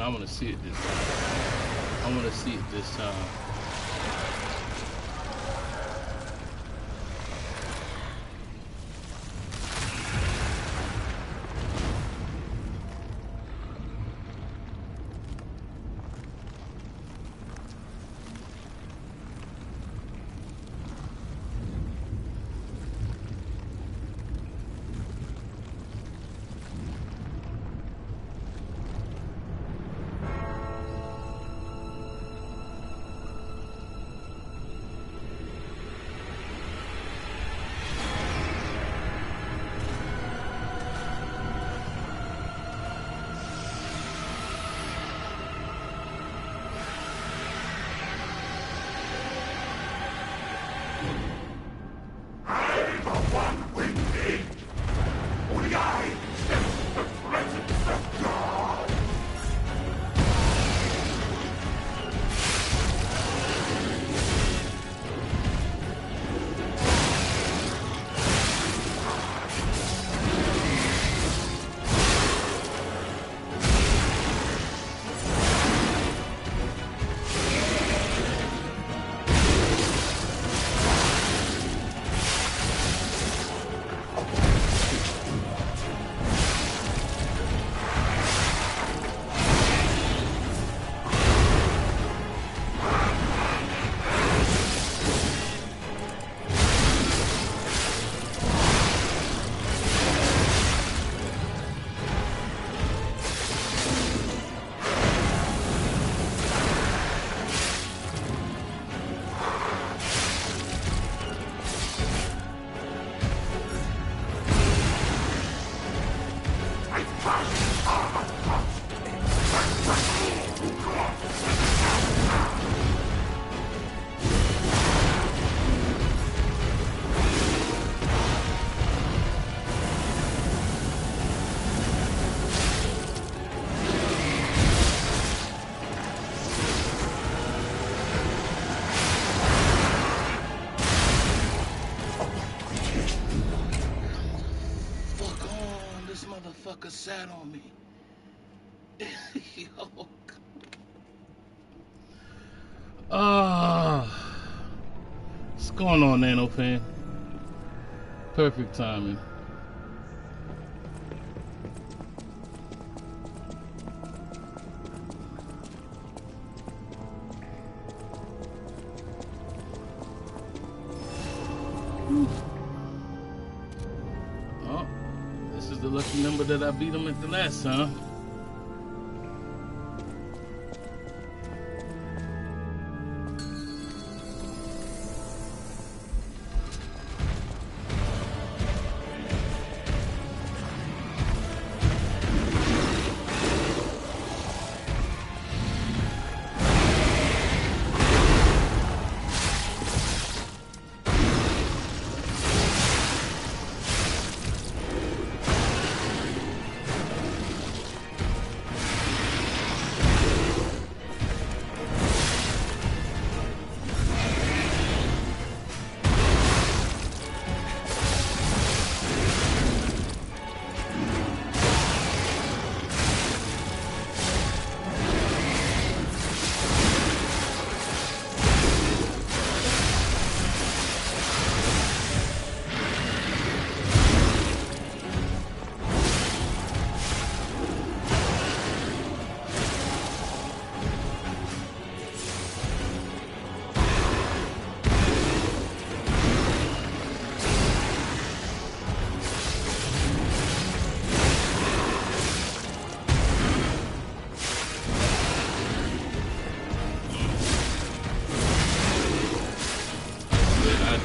and I want to see it this time. I want to see it this time. Motherfucker sat on me. Yo. What's going on, Nano fan? Perfect timing. Oh, this is the lucky number that I beat him at the last time.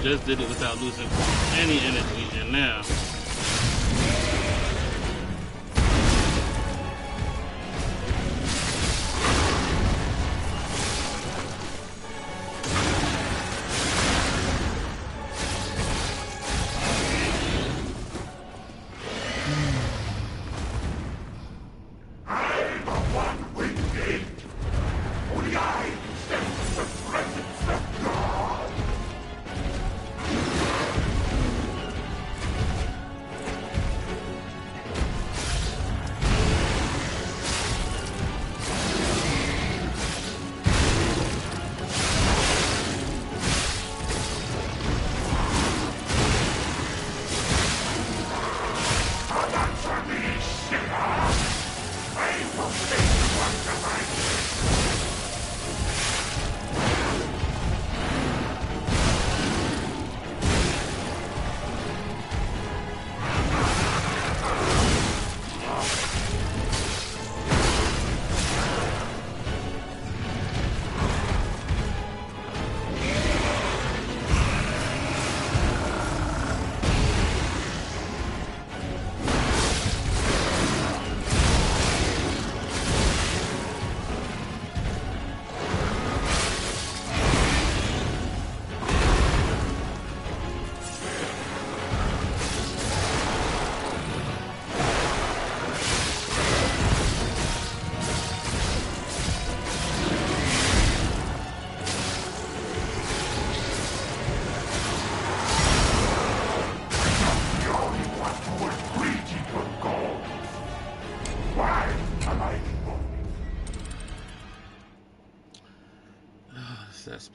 Just did it without losing any energy, and now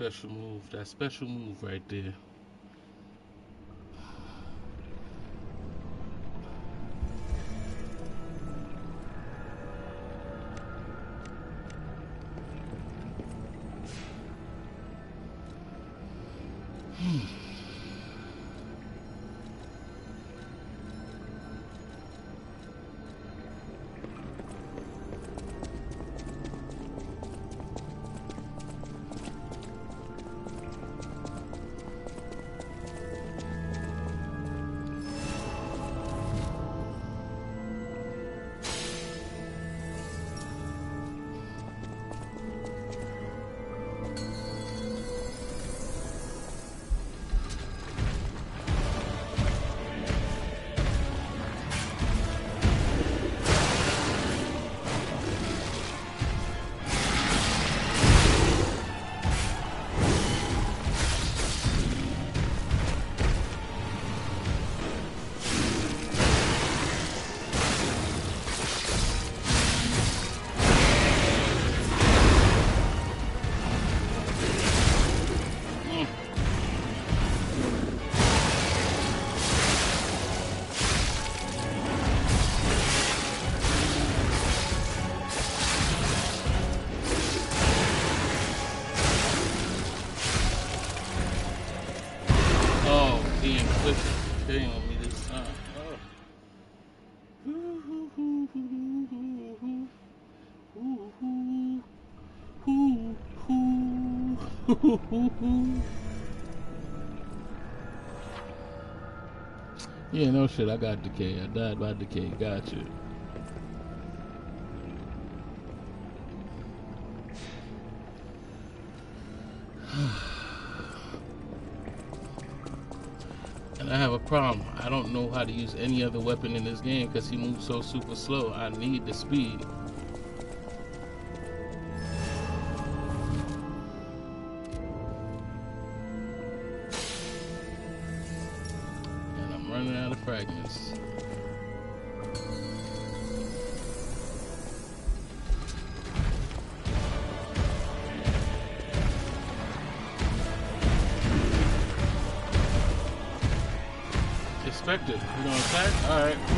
special move. That special move right there. Hitting on me this time. Yeah, no shit, I got decay. I died by decay. Gotcha. And I have a problem. I don't know how to use any other weapon in this game because he moves so super slow. I need the speed. And I'm running out of fragments. Expected. We're gonna attack? Alright, cool.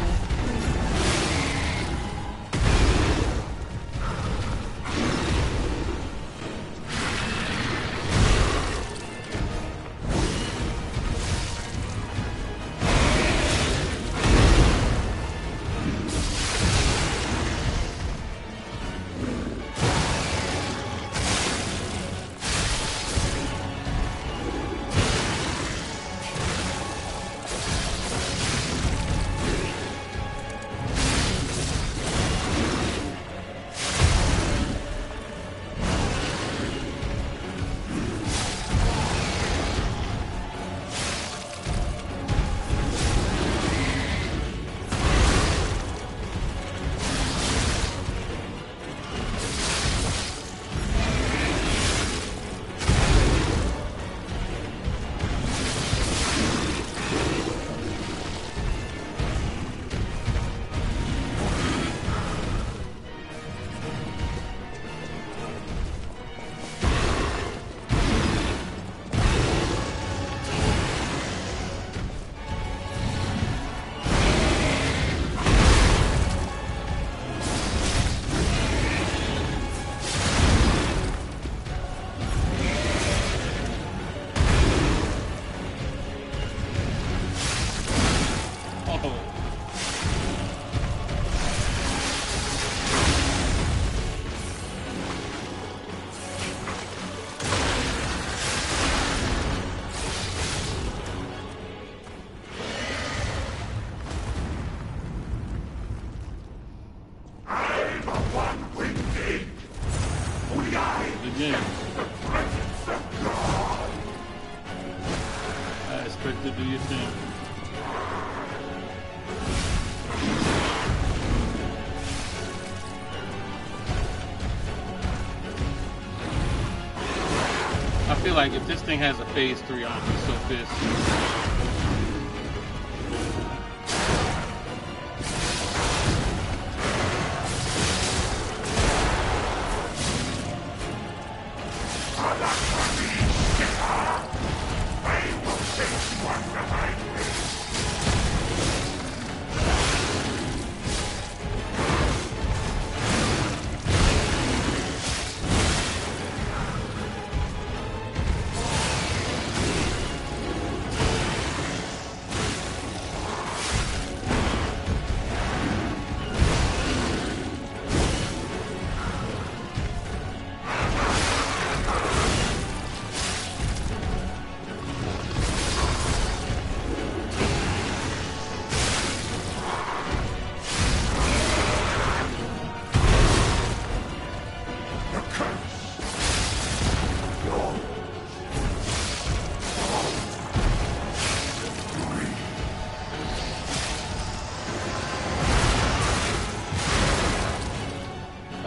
I feel like if this thing has a phase 3, I'm be so pissed.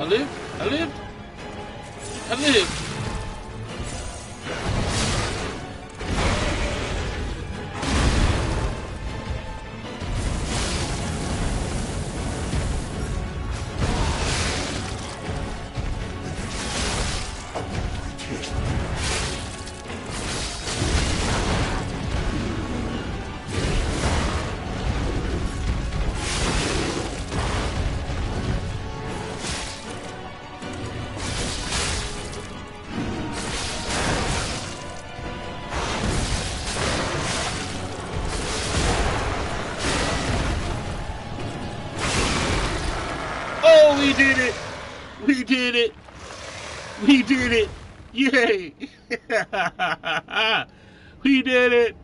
I live. I live. I live. Oh, we did it! We did it! We did it! Yay! We did it!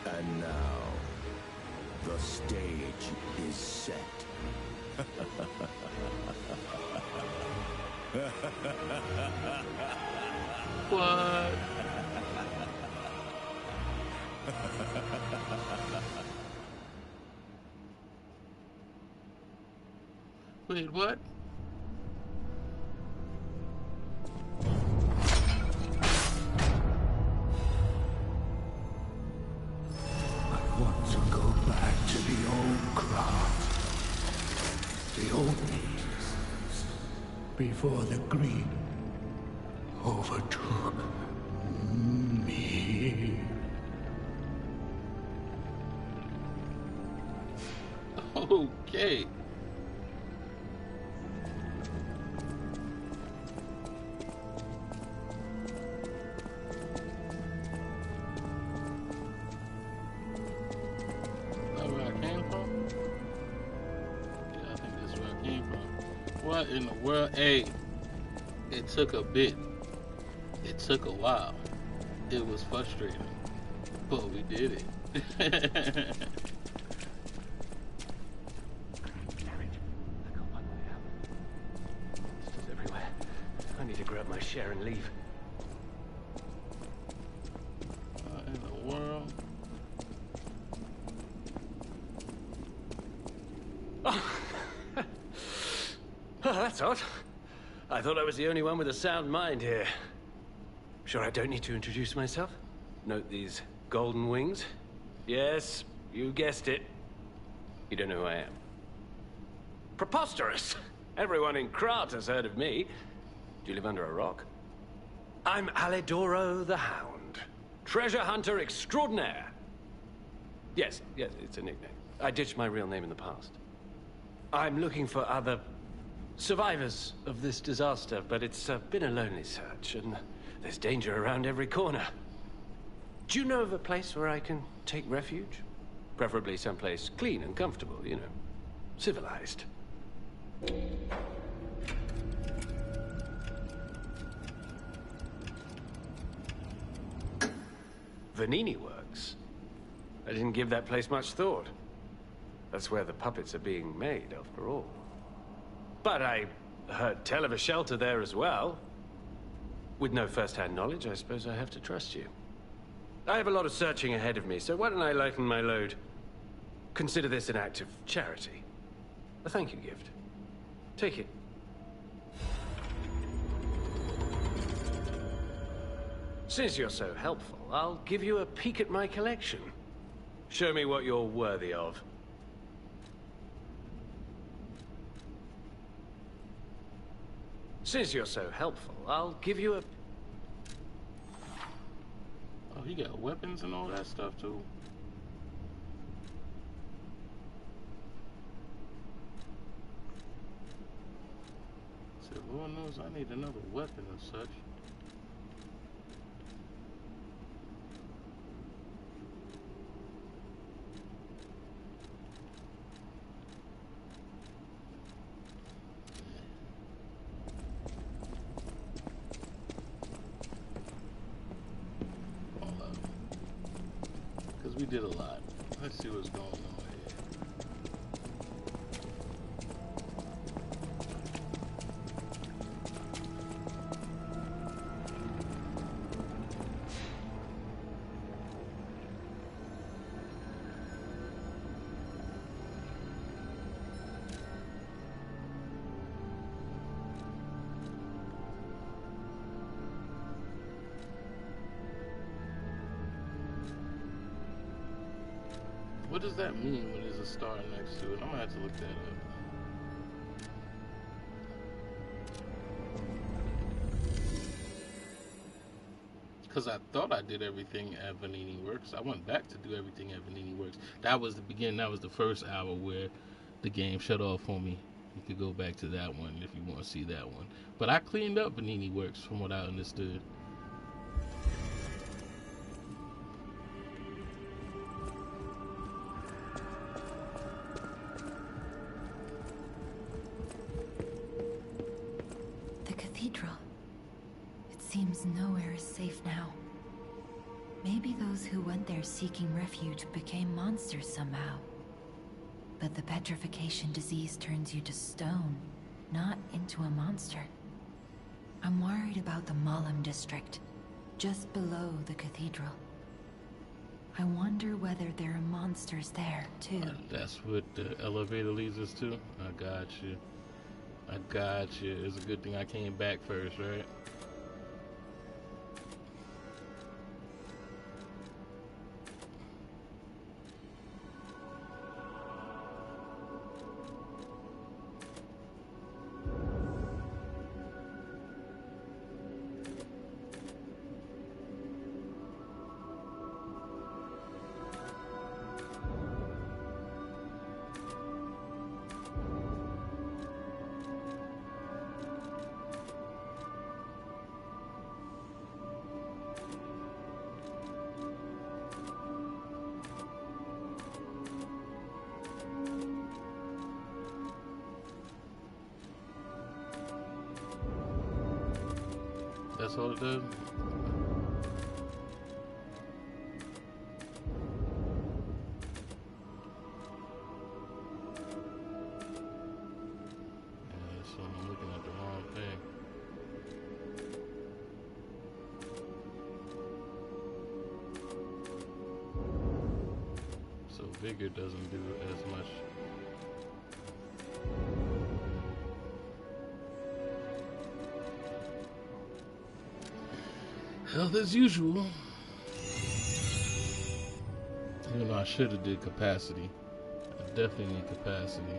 And now, the stage is set. What? Wait, what? I want to go back to the old craft. The old days. Before the greed overtook me. Okay. What in the world? Hey, it took a bit. It took a while. It was frustrating. But we did it. Stuff's everywhere. I need to grab my share and leave. What in the world? Oh, that's odd. I thought I was the only one with a sound mind here. Sure I don't need to introduce myself? Note these golden wings? Yes, you guessed it. You don't know who I am. Preposterous! Everyone in Krat has heard of me. Do you live under a rock? I'm Alidoro the Hound. Treasure hunter extraordinaire. Yes, it's a nickname. I ditched my real name in the past. I'm looking for other survivors of this disaster, but it's been a lonely search, and there's danger around every corner. Do you know of a place where I can take refuge? Preferably someplace clean and comfortable, you know, civilized. Vanini Works? I didn't give that place much thought. That's where the puppets are being made, after all. But I heard tell of a shelter there as well. With no first-hand knowledge, I suppose I have to trust you. I have a lot of searching ahead of me, so why don't I lighten my load? Consider this an act of charity. A thank you gift. Take it. Since you're so helpful, I'll give you a peek at my collection. Show me what you're worthy of. Since you're so helpful, I'll give you a... Oh, he got weapons and all that stuff too. So Lord knows I need another weapon and such. we did a lot. Let's see what's going on here. What does that mean when there's a star next to it? I'm gonna have to look that up. Because I thought I did everything at Venini Works. I went back to do everything at Venini Works. That was the beginning. That was the first hour where the game shut off on me. You could go back to that one if you want to see that one. But I cleaned up Venini Works from what I understood. Seems nowhere is safe now. Maybe those who went there seeking refuge became monsters somehow. But the petrification disease turns you to stone, not into a monster. I'm worried about the Malum district, just below the cathedral. I wonder whether there are monsters there, too. That's what the elevator leads us to? I got you. I got you. It's a good thing I came back first, right? That's all it does? Yeah, so I'm looking at the wrong thing. So Vigor doesn't do as much. Health as usual. Even though I should have did capacity. I definitely need capacity.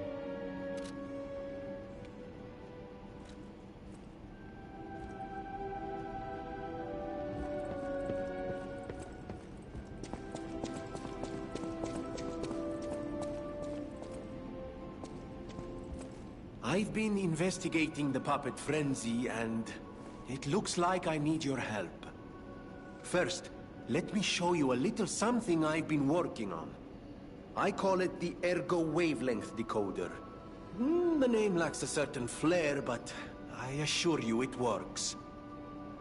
I've been investigating the puppet frenzy, and it looks like I need your help. First, let me show you a little something I've been working on. I call it the Ergo Wavelength Decoder. The name lacks a certain flair, but I assure you it works.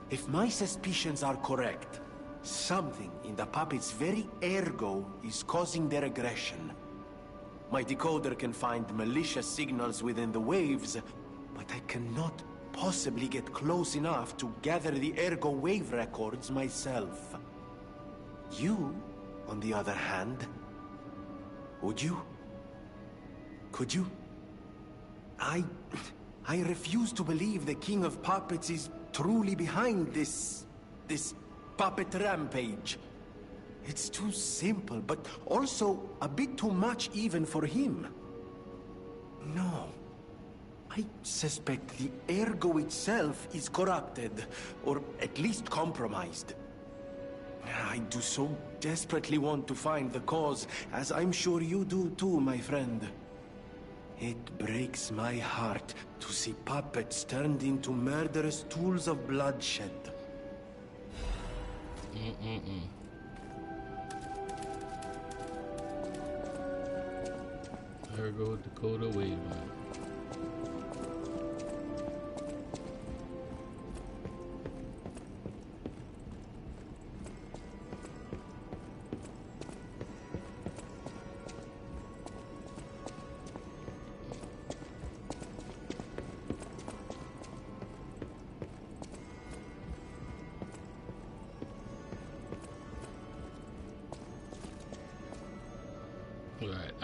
If my suspicions are correct, something in the puppet's very ergo is causing their aggression. My decoder can find malicious signals within the waves, but I cannot possibly get close enough to gather the ergo wave records myself. You, on the other hand, would you? Could you? I refuse to believe the King of Puppets is truly behind this puppet rampage. It's too simple, but also a bit too much even for him. No. I suspect the ergo itself is corrupted, or at least compromised. I do so desperately want to find the cause, as I'm sure you do too, my friend. It breaks my heart to see puppets turned into murderous tools of bloodshed. Ergo Decoder Wavelength.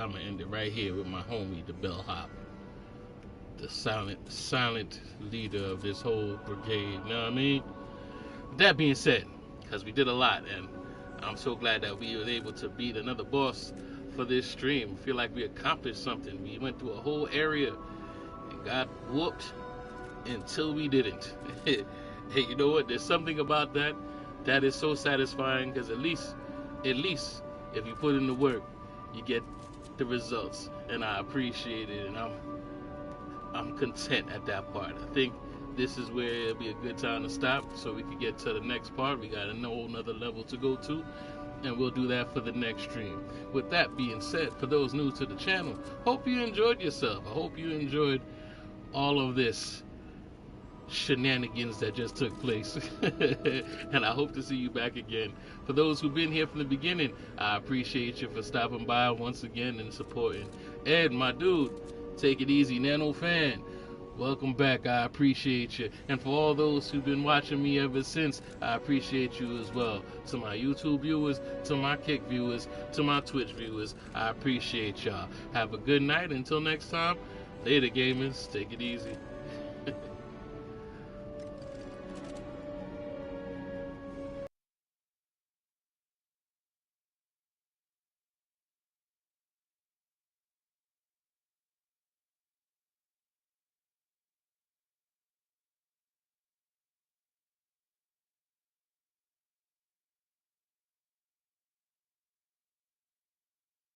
I'm gonna end it right here with my homie, the bellhop, the silent leader of this whole brigade. You know what I mean? With that being said, because we did a lot, and I'm so glad that we were able to beat another boss for this stream. I feel like we accomplished something. We went through a whole area and got whooped until we didn't. Hey, you know what? There's something about that that is so satisfying, because at least if you put in the work, you get the results, and I appreciate it, and I'm content at that part. I think this is where it'll be a good time to stop so we can get to the next part. We got a whole nother level to go to, and we'll do that for the next stream. With that being said, for those new to the channel, hope you enjoyed yourself. I hope you enjoyed all of this shenanigans that just took place. And I hope to see you back again. For those who've been here from the beginning, I appreciate you for stopping by once again and supporting. Ed, my dude, take it easy. Nano fan, welcome back. I appreciate you. And for all those who've been watching me ever since, I appreciate you as well. To my YouTube viewers, to my Kick viewers, to my Twitch viewers, I appreciate y'all. Have a good night. Until next time, later gamers. Take it easy.